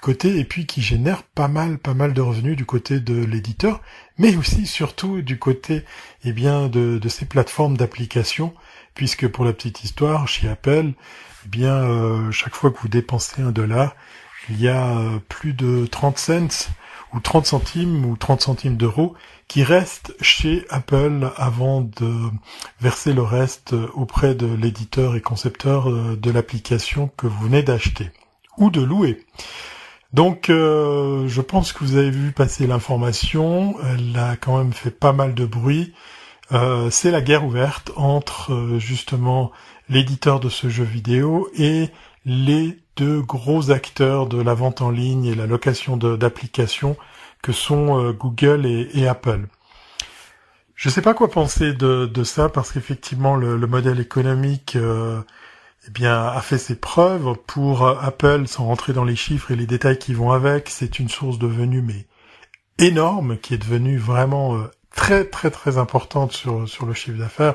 cotés, et puis qui génère pas mal de revenus du côté de l'éditeur, mais aussi surtout du côté de ces plateformes d'application, puisque pour la petite histoire, chez Apple, chaque fois que vous dépensez $1, il y a plus de 30 cents ou 30 centimes ou 30 centimes d'euros qui restent chez Apple avant de verser le reste auprès de l'éditeur et concepteur de l'application que vous venez d'acheter ou de louer. Donc je pense que vous avez vu passer l'information, elle a quand même fait pas mal de bruit. C'est la guerre ouverte entre justement l'éditeur de ce jeu vidéo et les deux gros acteurs de la vente en ligne et la location d'applications que sont Google et Apple. Je ne sais pas quoi penser de ça, parce qu'effectivement le modèle économique a fait ses preuves. Pour Apple, sans rentrer dans les chiffres et les détails qui vont avec, c'est une source de revenus mais énorme, qui est devenue vraiment très très très importante sur le chiffre d'affaires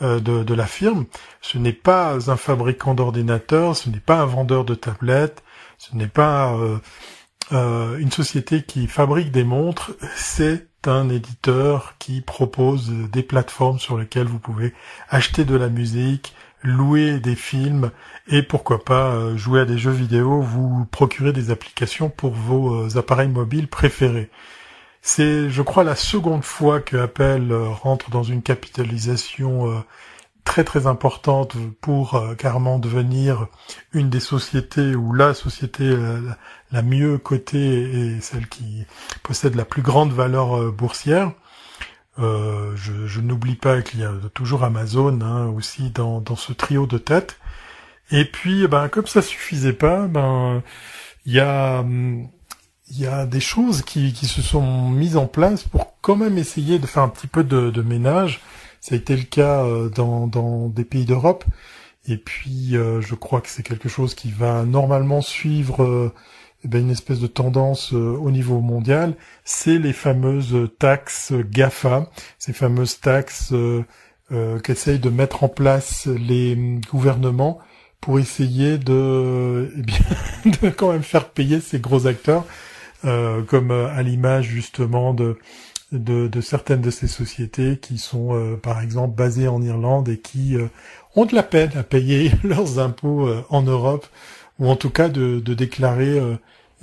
de la firme. Ce n'est pas un fabricant d'ordinateurs, ce n'est pas un vendeur de tablettes, ce n'est pas une société qui fabrique des montres, c'est un éditeur qui propose des plateformes sur lesquelles vous pouvez acheter de la musique, louer des films et pourquoi pas jouer à des jeux vidéo, vous procurer des applications pour vos appareils mobiles préférés. C'est, je crois, la seconde fois que Apple rentre dans une capitalisation très très importante pour carrément devenir une des sociétés, ou la société la mieux cotée et celle qui possède la plus grande valeur boursière. Je n'oublie pas qu'il y a toujours Amazon aussi dans ce trio de tête. Et puis, comme ça suffisait pas, il y a des choses qui se sont mises en place pour quand même essayer de faire un petit peu de ménage. Ça a été le cas dans des pays d'Europe. Et puis, je crois que c'est quelque chose qui va normalement suivre une espèce de tendance au niveau mondial. C'est les fameuses taxes GAFA, ces fameuses taxes qu'essayent de mettre en place les gouvernements pour essayer de quand même faire payer ces gros acteurs, comme à l'image justement de certaines de ces sociétés qui sont par exemple basées en Irlande et qui ont de la peine à payer leurs impôts en Europe, ou en tout cas de déclarer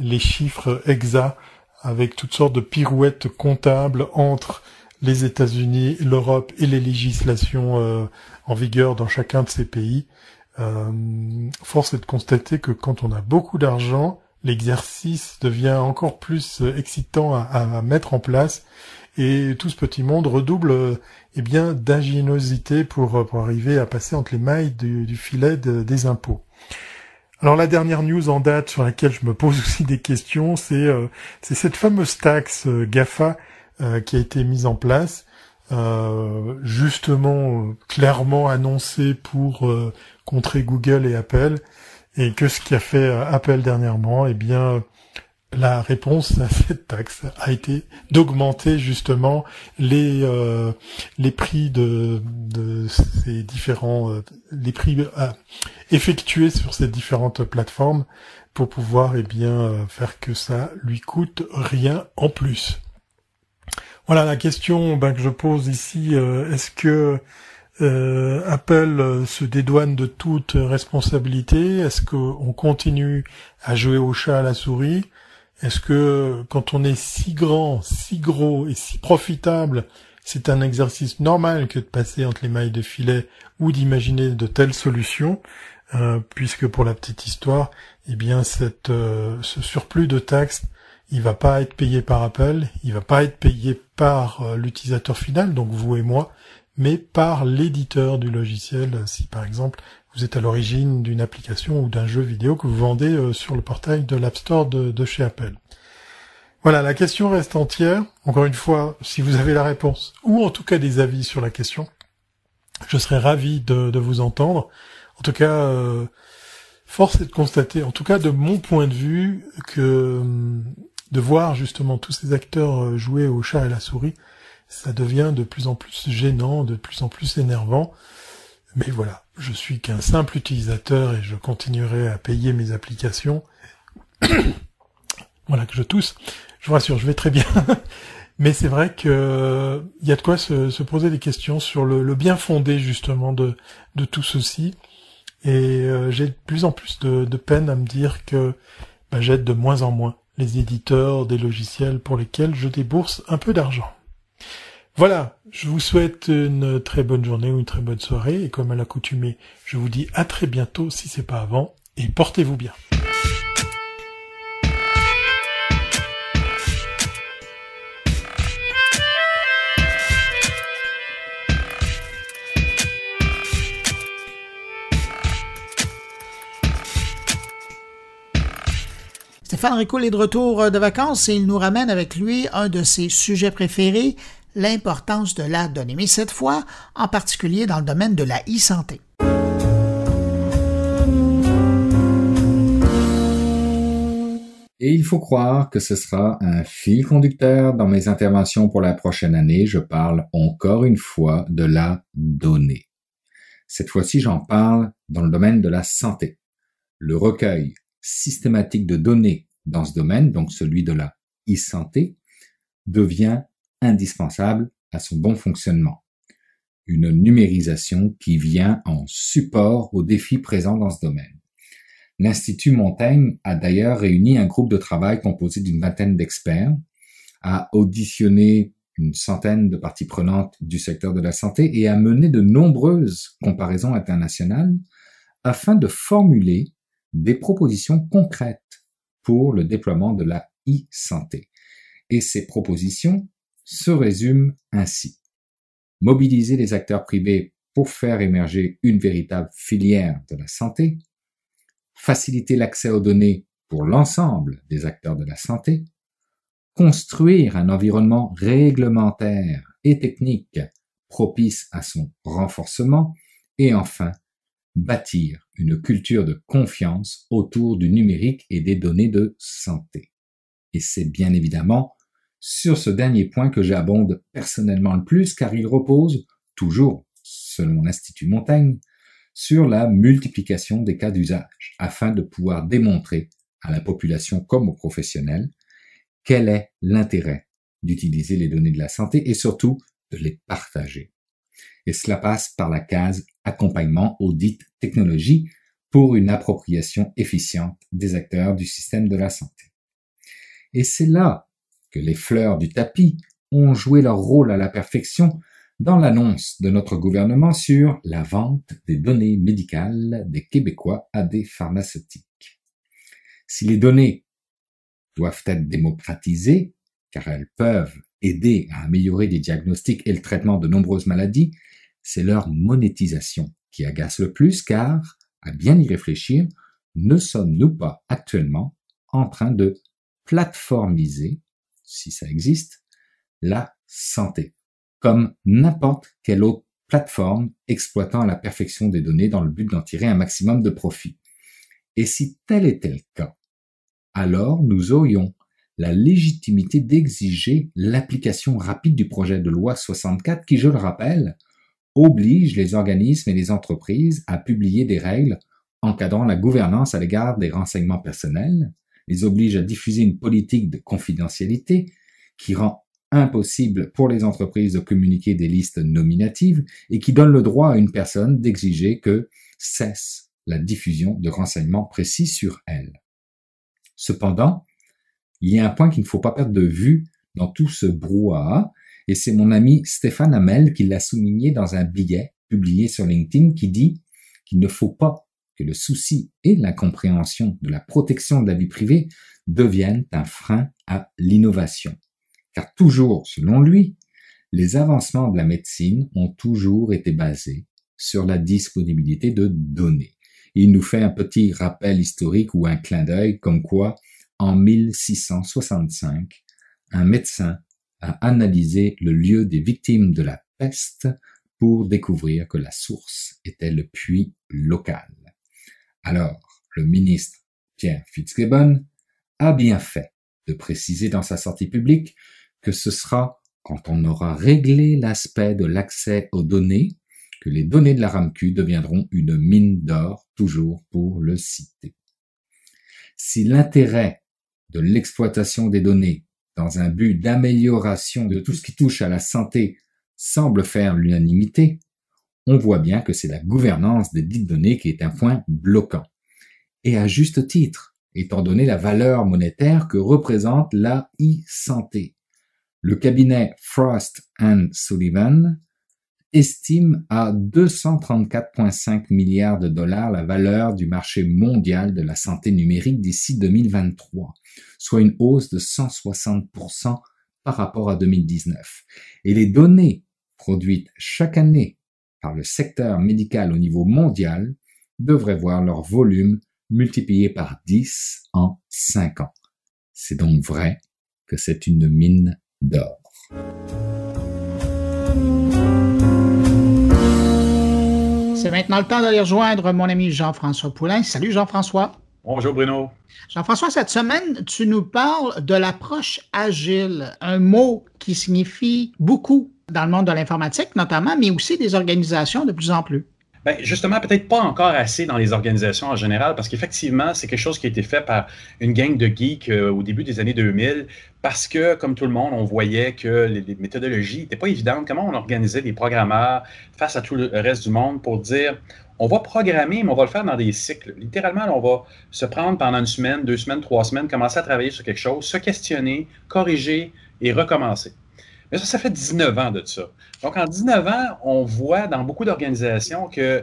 les chiffres exacts, avec toutes sortes de pirouettes comptables entre les États-Unis, l'Europe et les législations en vigueur dans chacun de ces pays. Force est de constater que quand on a beaucoup d'argent, l'exercice devient encore plus excitant à mettre en place, et tout ce petit monde redouble d'ingéniosité pour arriver à passer entre les mailles du filet des impôts. Alors la dernière news en date sur laquelle je me pose aussi des questions, c'est cette fameuse taxe GAFA qui a été mise en place, justement clairement annoncée pour contrer Google et Apple. Et que ce qu'a fait Apple dernièrement, la réponse à cette taxe a été d'augmenter justement les prix de ces différents les prix effectués sur ces différentes plateformes, pour pouvoir faire que ça lui coûte rien en plus. Voilà la question que je pose ici. Est-ce que Apple se dédouane de toute responsabilité? Est-ce qu'on continue à jouer au chat à la souris? Est-ce que quand on est si grand, si gros et si profitable, c'est un exercice normal que de passer entre les mailles de filet ou d'imaginer de telles solutions, puisque pour la petite histoire, ce surplus de taxes, il va pas être payé par Apple, il va pas être payé par l'utilisateur final, donc vous et moi, mais par l'éditeur du logiciel, si par exemple vous êtes à l'origine d'une application ou d'un jeu vidéo que vous vendez sur le portail de l'App Store de chez Apple. Voilà, la question reste entière. Encore une fois, si vous avez la réponse, ou en tout cas des avis sur la question, je serais ravi de vous entendre. En tout cas, force est de constater, en tout cas de mon point de vue, que de voir justement tous ces acteurs jouer au chat et à la souris, ça devient de plus en plus gênant, de plus en plus énervant. Mais voilà, je suis qu'un simple utilisateur et je continuerai à payer mes applications. Voilà que je tousse. Je vous rassure, je vais très bien. Mais c'est vrai que il y a de quoi se poser des questions sur le bien fondé justement de tout ceci. Et j'ai de plus en plus de peine à me dire que j'aide de moins en moins les éditeurs des logiciels pour lesquels je débourse un peu d'argent. Voilà, je vous souhaite une très bonne journée ou une très bonne soirée. Et comme à l'accoutumée, je vous dis à très bientôt si c'est pas avant. Et portez-vous bien. Stéphane Ricoul est de retour de vacances et il nous ramène avec lui un de ses sujets préférés, l'importance de la donnée, mais cette fois, en particulier dans le domaine de la e-santé. Et il faut croire que ce sera un fil conducteur dans mes interventions pour la prochaine année. Je parle encore une fois de la donnée. Cette fois-ci, j'en parle dans le domaine de la santé. Le recueil systématique de données dans ce domaine, donc celui de la e-santé, devient indispensable à son bon fonctionnement. Une numérisation qui vient en support aux défis présents dans ce domaine. L'Institut Montaigne a d'ailleurs réuni un groupe de travail composé d'une vingtaine d'experts, a auditionné une centaine de parties prenantes du secteur de la santé et a mené de nombreuses comparaisons internationales afin de formuler des propositions concrètes pour le déploiement de la e-santé. Et ces propositions se résument ainsi. Mobiliser les acteurs privés pour faire émerger une véritable filière de la santé, faciliter l'accès aux données pour l'ensemble des acteurs de la santé, construire un environnement réglementaire et technique propice à son renforcement et enfin bâtir une culture de confiance autour du numérique et des données de santé. Et c'est bien évidemment sur ce dernier point que j'abonde personnellement le plus car il repose, toujours selon l'Institut Montaigne, sur la multiplication des cas d'usage afin de pouvoir démontrer à la population comme aux professionnels quel est l'intérêt d'utiliser les données de la santé et surtout de les partager. Et cela passe par la case accompagnement aux dites technologies pour une appropriation efficiente des acteurs du système de la santé. Et c'est là que les fleurs du tapis ont joué leur rôle à la perfection dans l'annonce de notre gouvernement sur la vente des données médicales des Québécois à des pharmaceutiques. Si les données doivent être démocratisées, car elles peuvent aider à améliorer des diagnostics et le traitement de nombreuses maladies, c'est leur monétisation qui agace le plus car, à bien y réfléchir, ne sommes-nous pas actuellement en train de plateformiser, si ça existe, la santé, comme n'importe quelle autre plateforme exploitant à la perfection des données dans le but d'en tirer un maximum de profit. Et si tel était le cas, alors nous aurions la légitimité d'exiger l'application rapide du projet de loi 64 qui, je le rappelle, oblige les organismes et les entreprises à publier des règles encadrant la gouvernance à l'égard des renseignements personnels, les oblige à diffuser une politique de confidentialité qui rend impossible pour les entreprises de communiquer des listes nominatives et qui donne le droit à une personne d'exiger que cesse la diffusion de renseignements précis sur elle. Cependant, il y a un point qu'il ne faut pas perdre de vue dans tout ce brouhaha, et c'est mon ami Stéphane Hamel qui l'a souligné dans un billet publié sur LinkedIn qui dit qu'il ne faut pas que le souci et l'incompréhension de la protection de la vie privée deviennent un frein à l'innovation. Car toujours, selon lui, les avancements de la médecine ont toujours été basés sur la disponibilité de données. Il nous fait un petit rappel historique ou un clin d'œil comme quoi, en 1665, un médecin a analysé le lieu des victimes de la peste pour découvrir que la source était le puits local. Alors, le ministre Pierre Fitzgibbon a bien fait de préciser dans sa sortie publique que ce sera quand on aura réglé l'aspect de l'accès aux données que les données de la RAMQ deviendront une mine d'or, toujours pour le citer. Si l'intérêt de l'exploitation des données dans un but d'amélioration de tout ce qui touche à la santé semble faire l'unanimité, on voit bien que c'est la gouvernance des dites données qui est un point bloquant. Et à juste titre, étant donné la valeur monétaire que représente la e-santé. Le cabinet Frost & Sullivan estime à 234,5 milliards de dollars la valeur du marché mondial de la santé numérique d'ici 2023, soit une hausse de 160% par rapport à 2019. Et les données produites chaque année par le secteur médical au niveau mondial devraient voir leur volume multiplié par 10 en 5 ans. C'est donc vrai que c'est une mine d'or. C'est maintenant le temps d'aller rejoindre mon ami Jean-François Poulain. Salut Jean-François. Bonjour Bruno. Jean-François, cette semaine, tu nous parles de l'approche agile, un mot qui signifie beaucoup dans le monde de l'informatique notamment, mais aussi des organisations de plus en plus. Bien, justement, peut-être pas encore assez dans les organisations en général, parce qu'effectivement, c'est quelque chose qui a été fait par une gang de geeks au début des années 2000, parce que, comme tout le monde, on voyait que les méthodologies n'étaient pas évidentes. Comment on organisait des programmeurs face à tout le reste du monde pour dire, on va programmer, mais on va le faire dans des cycles. Littéralement, là, on va se prendre pendant une semaine, 2 semaines, 3 semaines, commencer à travailler sur quelque chose, se questionner, corriger et recommencer. Mais ça fait 19 ans de ça. Donc, en 19 ans, on voit dans beaucoup d'organisations que,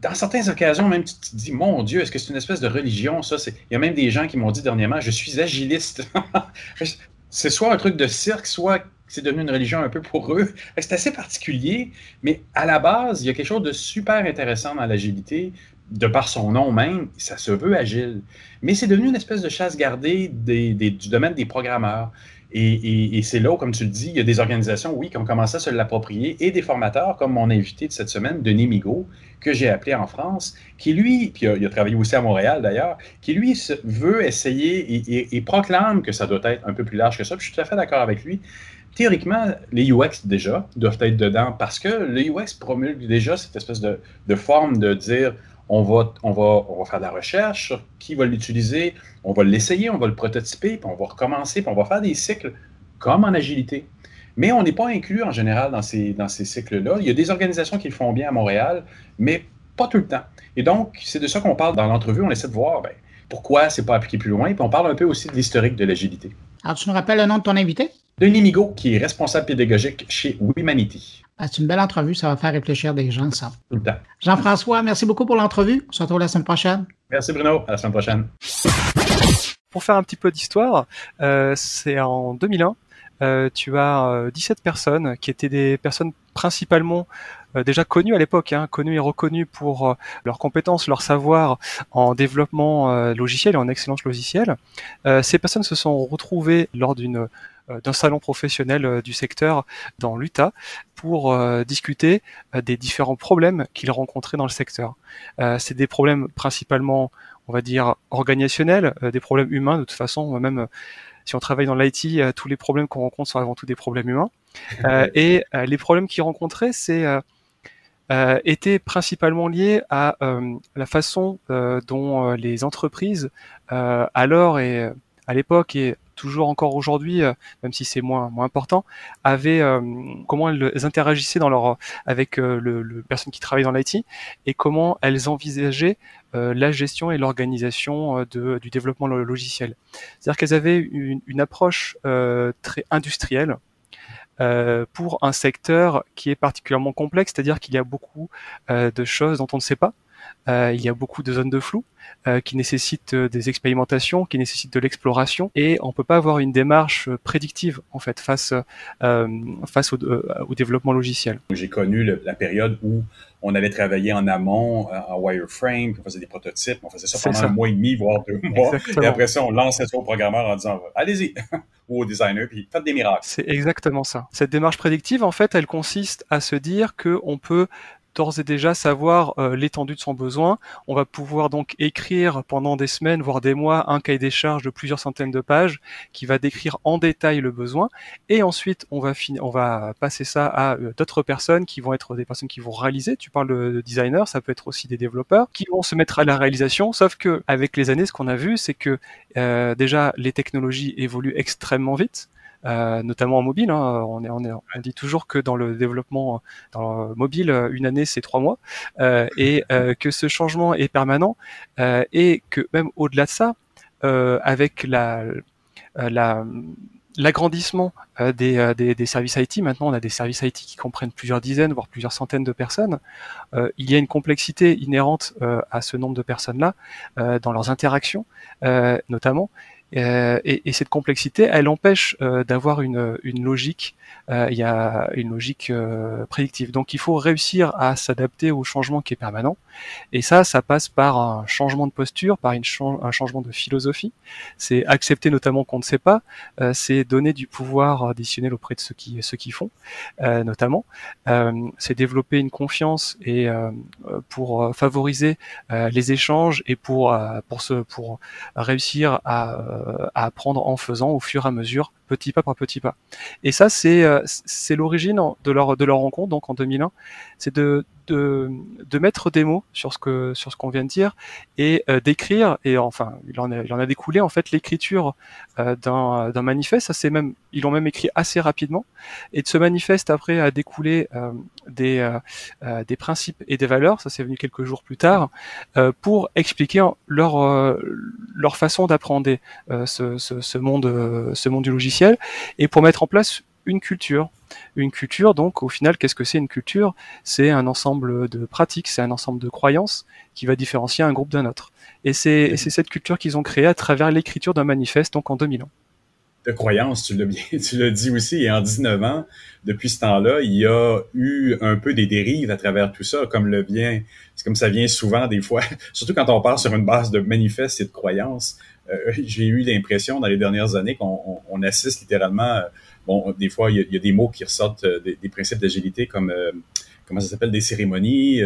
dans certaines occasions, même tu te dis, mon Dieu, est-ce que c'est une espèce de religion, ça? Il y a même des gens qui m'ont dit dernièrement, je suis agiliste. C'est soit un truc de cirque, soit c'est devenu une religion un peu pour eux. C'est assez particulier, mais à la base, il y a quelque chose de super intéressant dans l'agilité. De par son nom même, ça se veut agile. Mais c'est devenu une espèce de chasse gardée du domaine des programmeurs. Et c'est là où, comme tu le dis, il y a des organisations, oui, qui ont commencé à se l'approprier, et des formateurs, comme mon invité de cette semaine, Denis Migaud, que j'ai appelé en France, qui lui, puis il a travaillé aussi à Montréal d'ailleurs, qui lui veut essayer et proclame que ça doit être un peu plus large que ça, puis je suis tout à fait d'accord avec lui. Théoriquement, les UX, déjà, doivent être dedans, parce que le UX promulgue déjà cette espèce de forme de dire... On va faire de la recherche sur qui va l'utiliser, on va l'essayer, on va le prototyper, puis on va recommencer, puis on va faire des cycles comme en agilité. Mais on n'est pas inclus en général dans ces cycles-là. Il y a des organisations qui le font bien à Montréal, mais pas tout le temps. Et donc, c'est de ça qu'on parle dans l'entrevue. On essaie de voir pourquoi c'est pas appliqué plus loin, puis on parle un peu aussi de l'historique de l'agilité. Alors, tu nous rappelles le nom de ton invité? Denis Migaud, qui est responsable pédagogique chez Wimanity. C'est une belle entrevue, ça va faire réfléchir des gens, ça. Tout le temps. Jean-François, merci beaucoup pour l'entrevue. On se retrouve la semaine prochaine. Merci Bruno, à la semaine prochaine. Pour faire un petit peu d'histoire, c'est en 2001, tu as 17 personnes qui étaient des personnes principalement déjà connues à l'époque, connues et reconnues pour leurs compétences, leur savoir en développement logiciel et en excellence logicielle. Ces personnes se sont retrouvées lors d'un salon professionnel du secteur dans l'Utah pour discuter des différents problèmes qu'ils rencontraient dans le secteur. C'est des problèmes principalement, on va dire, organisationnels, des problèmes humains. De toute façon, même si on travaille dans l'IT, tous les problèmes qu'on rencontre sont avant tout des problèmes humains. Et les problèmes qu'ils rencontraient, étaient principalement liés à la façon dont les entreprises, alors et à l'époque et toujours encore aujourd'hui, même si c'est moins important, comment elles interagissaient avec le personne qui travaille dans l'IT et comment elles envisageaient la gestion et l'organisation du développement logiciel. C'est-à-dire qu'elles avaient une approche très industrielle pour un secteur qui est particulièrement complexe, c'est-à-dire qu'il y a beaucoup de choses dont on ne sait pas. il y a beaucoup de zones de flou qui nécessitent des expérimentations, qui nécessitent de l'exploration, et on peut pas avoir une démarche prédictive en fait face au développement logiciel. J'ai connu la période où on allait travailler en amont, en wireframe, on faisait des prototypes, on faisait ça pendant un mois et demi, voire 2 mois. Exactement. Et après ça, on lançait ça au programmeur en disant « Allez-y » ou au designer, puis faites des miracles. C'est exactement ça. Cette démarche prédictive, en fait, elle consiste à se dire qu'on peut d'ores et déjà savoir l'étendue de son besoin. On va pouvoir donc écrire pendant des semaines, voire des mois, un cahier des charges de plusieurs centaines de pages qui va décrire en détail le besoin. Et ensuite, on va passer ça à d'autres personnes qui vont être des personnes qui vont réaliser. Tu parles de designers, ça peut être aussi des développeurs qui vont se mettre à la réalisation. Sauf que avec les années, ce qu'on a vu, c'est que déjà les technologies évoluent extrêmement vite. Notamment en mobile, hein. On dit toujours que dans le développement dans le mobile, une année c'est 3 mois, et que ce changement est permanent, et que même au-delà de ça, avec l'agrandissement des services IT, maintenant on a des services IT qui comprennent plusieurs dizaines, voire plusieurs centaines de personnes. Il y a une complexité inhérente à ce nombre de personnes-là, dans leurs interactions, notamment. Et cette complexité, elle empêche d'avoir une logique. Il y a une logique prédictive. Donc, il faut réussir à s'adapter au changement qui est permanent. Et ça passe par un changement de posture, par un changement de philosophie. C'est accepter notamment qu'on ne sait pas. C'est donner du pouvoir additionnel auprès de ceux qui font, notamment. C'est développer une confiance et pour favoriser les échanges et pour réussir à apprendre en faisant au fur et à mesure, petit pas par petit pas. Et ça, c'est l'origine de leur rencontre, donc en 2001, c'est de mettre des mots sur ce qu'on vient de dire et d'écrire, et enfin il en a découlé en fait l'écriture d'un manifeste. Ils l'ont même écrit assez rapidement, et de ce manifeste après a découlé des principes et des valeurs. Ça c'est venu quelques jours plus tard, pour expliquer leur façon d'appréhender ce monde du logiciel, et pour mettre en place une culture. Une culture, donc, au final, qu'est-ce que c'est une culture? C'est un ensemble de pratiques, c'est un ensemble de croyances qui va différencier un groupe d'un autre. Et c'est cette culture qu'ils ont créée à travers l'écriture d'un manifeste, donc en 2001. De croyances, tu l'as dit aussi, et en 19 ans, depuis ce temps-là, il y a eu un peu des dérives à travers tout ça, c'est comme ça vient souvent des fois, surtout quand on part sur une base de manifestes et de croyances. J'ai eu l'impression dans les dernières années qu'on assiste littéralement, des fois il y a des mots qui ressortent des principes d'agilité comme comment ça s'appelle, des cérémonies.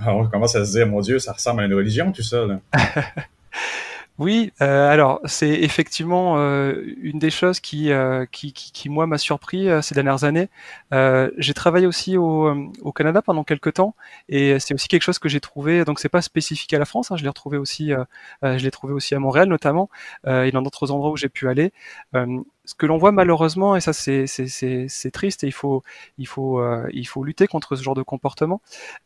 On commence à se dire, mon Dieu, ça ressemble à une religion tout ça, là. Oui, alors c'est effectivement une des choses qui moi m'a surpris ces dernières années. J'ai travaillé aussi au Canada pendant quelques temps, et c'est aussi quelque chose que j'ai trouvé. Donc c'est pas spécifique à la France, hein, je l'ai trouvé aussi à Montréal notamment, et dans d'autres endroits où j'ai pu aller. Ce que l'on voit malheureusement, et ça c'est triste, et il faut lutter contre ce genre de comportement,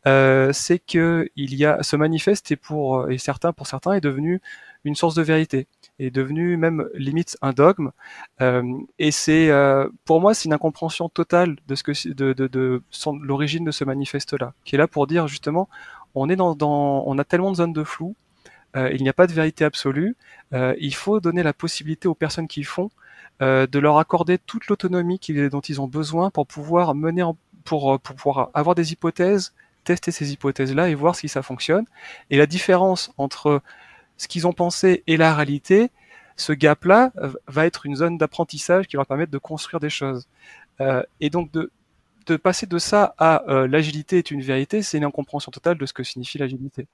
c'est que ce manifeste pour certains est devenu une source de vérité, est devenu même limite un dogme, et pour moi c'est une incompréhension totale de l'origine de ce manifeste-là, qui est là pour dire justement on a tellement de zones de flou, il n'y a pas de vérité absolue, il faut donner la possibilité aux personnes qui font de leur accorder toute l'autonomie dont ils ont besoin pour pouvoir pour pouvoir avoir des hypothèses, tester ces hypothèses-là et voir si ça fonctionne. Et la différence entre ce qu'ils ont pensé et la réalité, ce gap-là va être une zone d'apprentissage qui va leur permettre de construire des choses. Et donc de passer de ça à l'agilité est une vérité, c'est une incompréhension totale de ce que signifie l'agilité.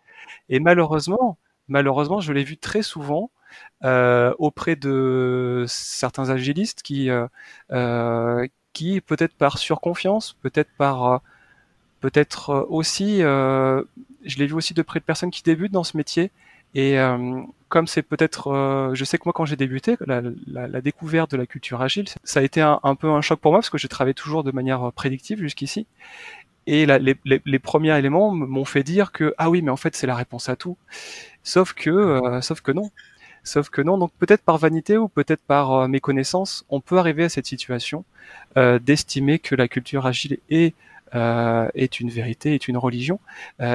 Et malheureusement, je l'ai vu très souvent auprès de certains agilistes qui peut-être par surconfiance, peut-être aussi, je l'ai vu aussi de près de personnes qui débutent dans ce métier. Et comme c'est peut-être, je sais que moi quand j'ai débuté, la découverte de la culture agile, ça a été un peu un choc pour moi parce que j'ai travaillé toujours de manière prédictive jusqu'ici. Et les premiers éléments m'ont fait dire que ah oui, mais en fait c'est la réponse à tout. Sauf que non. Donc peut-être par vanité ou peut-être par méconnaissance, on peut arriver à cette situation d'estimer que la culture agile est est une vérité, est une religion.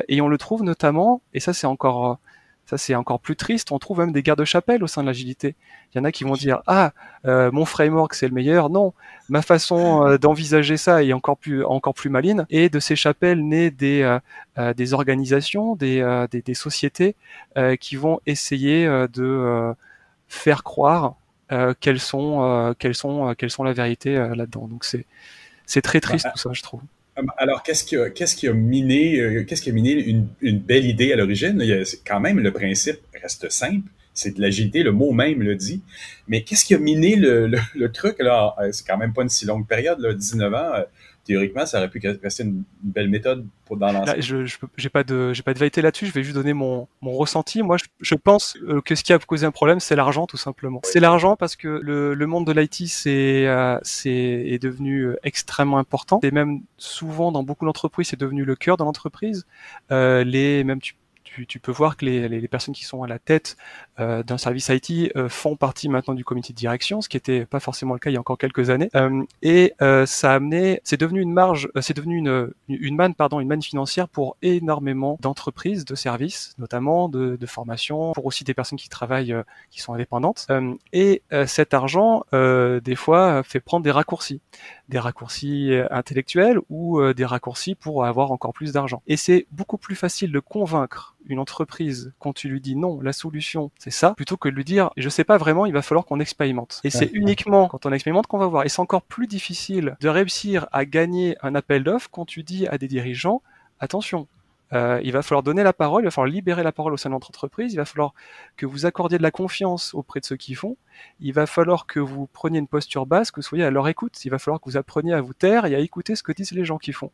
Et on le trouve notamment, et ça c'est encore plus triste, on trouve même des gardes-chapelles au sein de l'agilité. Il y en a qui vont dire « Ah, mon framework c'est le meilleur ». Non, ma façon d'envisager ça est encore plus maligne. Et de ces chapelles naît des organisations, des sociétés qui vont essayer de faire croire quelles sont la vérité là-dedans. Donc c'est très triste tout ça, je trouve. Alors, qu'est-ce qui a miné une belle idée à l'origine? Quand même, le principe reste simple. C'est de l'agilité, le mot même le dit. Mais qu'est-ce qui a miné le truc, là? C'est quand même pas une si longue période, là, 19 ans. Théoriquement, ça aurait pu rester une belle méthode dans l'ensemble. J'ai pas de vérité là-dessus. Je vais juste donner mon ressenti. Moi, je pense que ce qui a causé un problème, c'est l'argent, tout simplement. C'est l'argent parce que le monde de l'IT est devenu extrêmement important. Et même souvent dans beaucoup d'entreprises, c'est devenu le cœur de l'entreprise. Tu peux voir que les personnes qui sont à la tête d'un service IT font partie maintenant du comité de direction, ce qui n'était pas forcément le cas il y a encore quelques années. Ça a amené, c'est devenu une manne financière pour énormément d'entreprises, de services, notamment de formation, pour aussi des personnes qui travaillent, qui sont indépendantes. Cet argent, des fois, fait prendre des raccourcis intellectuels ou des raccourcis pour avoir encore plus d'argent. Et c'est beaucoup plus facile de convaincre une entreprise quand tu lui dis non, la solution c'est ça, plutôt que de lui dire je sais pas vraiment, il va falloir qu'on expérimente. Et c'est uniquement quand on expérimente qu'on va voir. Et c'est encore plus difficile de réussir à gagner un appel d'offres quand tu dis à des dirigeants attention, il va falloir donner la parole, il va falloir libérer la parole au sein de notre entreprise, il va falloir que vous accordiez de la confiance auprès de ceux qui font, il va falloir que vous preniez une posture basse, que vous soyez à leur écoute, il va falloir que vous appreniez à vous taire et à écouter ce que disent les gens qui font.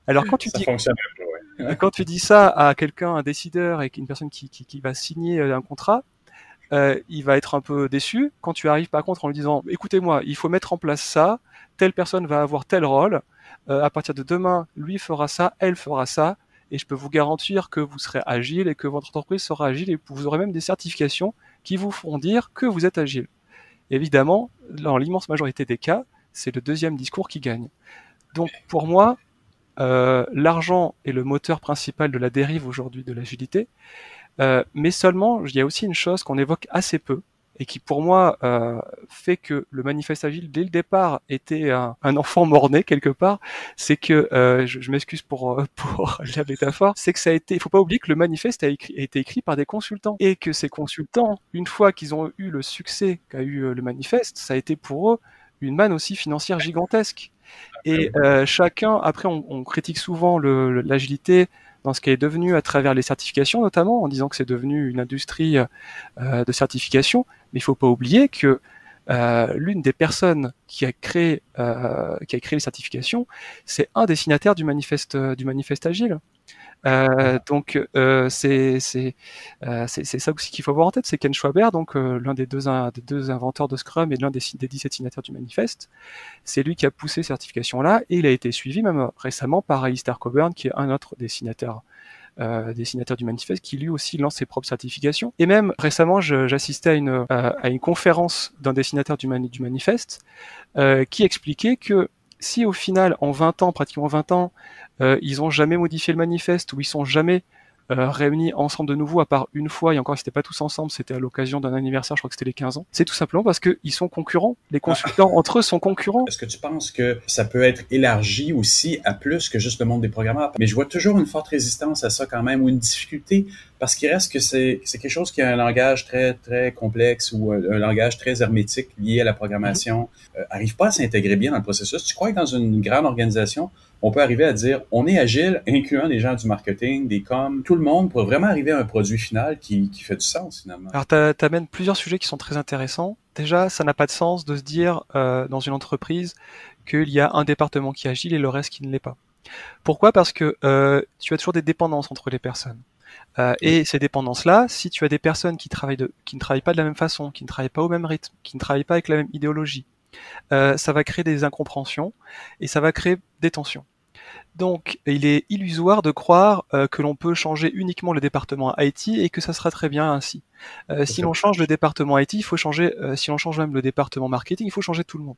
Alors quand tu dis ça à quelqu'un, un décideur et une personne qui va signer un contrat, il va être un peu déçu. Quand tu arrives par contre en lui disant écoutez-moi, il faut mettre en place ça, telle personne va avoir tel rôle, à partir de demain, lui fera ça, elle fera ça, et je peux vous garantir que vous serez agile et que votre entreprise sera agile et vous aurez même des certifications qui vous feront dire que vous êtes agile. Évidemment, dans l'immense majorité des cas, c'est le deuxième discours qui gagne. Donc pour moi, l'argent est le moteur principal de la dérive aujourd'hui de l'agilité, mais seulement, il y a aussi une chose qu'on évoque assez peu, et qui pour moi fait que le manifeste agile, dès le départ, était un enfant mort-né quelque part, c'est que, je m'excuse pour la métaphore, c'est que il faut pas oublier que le manifeste a été écrit par des consultants, et que ces consultants, une fois qu'ils ont eu le succès qu'a eu le manifeste, ça a été pour eux une manne aussi financière gigantesque. Et chacun, après on critique souvent l'agilité dans ce qu'elle est devenue à travers les certifications notamment, en disant que c'est devenu une industrie de certification, mais il faut pas oublier que l'une des personnes qui a créé les certifications, c'est un des signataires du manifeste agile. Donc c'est ça aussi qu'il faut avoir en tête, c'est Ken Schwaber, donc l'un des deux inventeurs de Scrum et l'un des 17 signataires du manifeste. C'est lui qui a poussé ces certifications-là, et il a été suivi même récemment par Alistair Cockburn, qui est un autre des signataires du manifeste, qui lui aussi lance ses propres certifications. Et même récemment, j'assistais à une conférence d'un des signataires du manifeste qui expliquait que si au final, en 20 ans, pratiquement 20 ans, ils ont jamais modifié le manifeste, ou ils sont jamais réunis ensemble de nouveau, à part une fois, et encore ils n'étaient pas tous ensemble, c'était à l'occasion d'un anniversaire, je crois que c'était les 15 ans, c'est tout simplement parce qu'ils sont concurrents, les consultants entre eux sont concurrents. Est-ce que tu penses que ça peut être élargi aussi à plus que juste le monde des programmeurs? Mais je vois toujours une forte résistance à ça quand même, ou une difficulté, parce qu'il reste que c'est quelque chose qui a un langage très, très complexe, ou un langage très hermétique lié à la programmation, arrive pas à s'intégrer bien dans le processus. Tu crois que dans une grande organisation, on peut arriver à dire, on est agile, incluant des gens du marketing, des coms, tout le monde, pour vraiment arriver à un produit final qui fait du sens, finalement? Alors, t'amènes plusieurs sujets qui sont très intéressants. Déjà, ça n'a pas de sens de se dire, dans une entreprise, qu'il y a un département qui est agile et le reste qui ne l'est pas. Pourquoi? Parce que tu as toujours des dépendances entre les personnes. Et ces dépendances-là, si tu as des personnes qui ne travaillent pas de la même façon, qui ne travaillent pas au même rythme, qui ne travaillent pas avec la même idéologie, ça va créer des incompréhensions et ça va créer des tensions. Donc, il est illusoire de croire que l'on peut changer uniquement le département IT et que ça sera très bien ainsi. Si l'on change le département IT, il faut changer. Si l'on change même le département marketing, il faut changer tout le monde.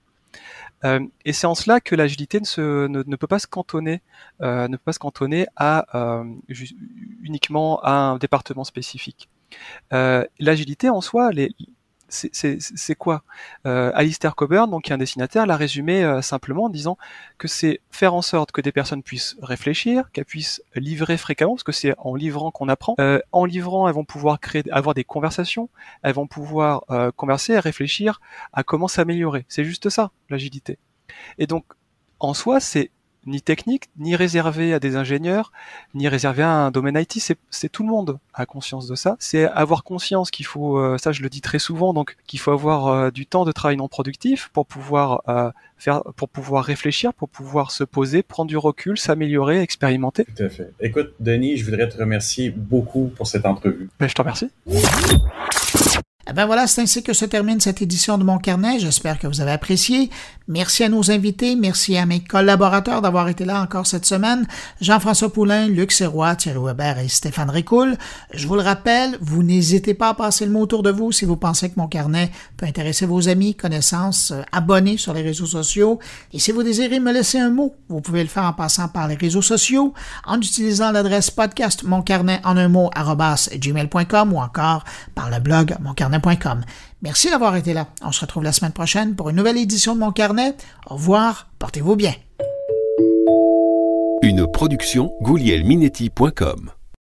Et c'est en cela que l'agilité ne peut pas se cantonner, à uniquement à un département spécifique. L'agilité en soi, c'est quoi? Alistair Cockburn, donc qui est un dessinateur, l'a résumé simplement en disant que c'est faire en sorte que des personnes puissent réfléchir, qu'elles puissent livrer fréquemment, parce que c'est en livrant qu'on apprend. En livrant, elles vont pouvoir avoir des conversations, elles vont pouvoir converser et réfléchir à comment s'améliorer. C'est juste ça, l'agilité. Et donc, en soi, c'est ni technique, ni réservé à des ingénieurs, ni réservé à un domaine IT, c'est tout le monde a conscience de ça. C'est avoir conscience qu'il faut, ça je le dis très souvent, donc qu'il faut avoir du temps de travail non productif pour pouvoir réfléchir, pour pouvoir se poser, prendre du recul, s'améliorer, expérimenter. Tout à fait. Écoute, Denis, je voudrais te remercier beaucoup pour cette entrevue. Je te remercie. Eh ben voilà, c'est ainsi que se termine cette édition de Mon Carnet. J'espère que vous avez apprécié. Merci à nos invités, merci à mes collaborateurs d'avoir été là encore cette semaine. Jean-François Poulain, Luc Sirois, Thierry Weber et Stéphane Ricoul. Je vous le rappelle, vous n'hésitez pas à passer le mot autour de vous si vous pensez que Mon Carnet peut intéresser vos amis, connaissances, abonnés sur les réseaux sociaux. Et si vous désirez me laisser un mot, vous pouvez le faire en passant par les réseaux sociaux, en utilisant l'adresse podcast moncarnet en un mot @gmail.com ou encore par le blog moncarnet.com. Merci d'avoir été là. On se retrouve la semaine prochaine pour une nouvelle édition de Mon Carnet. Au revoir, portez-vous bien. Une production GoulielMinetti.com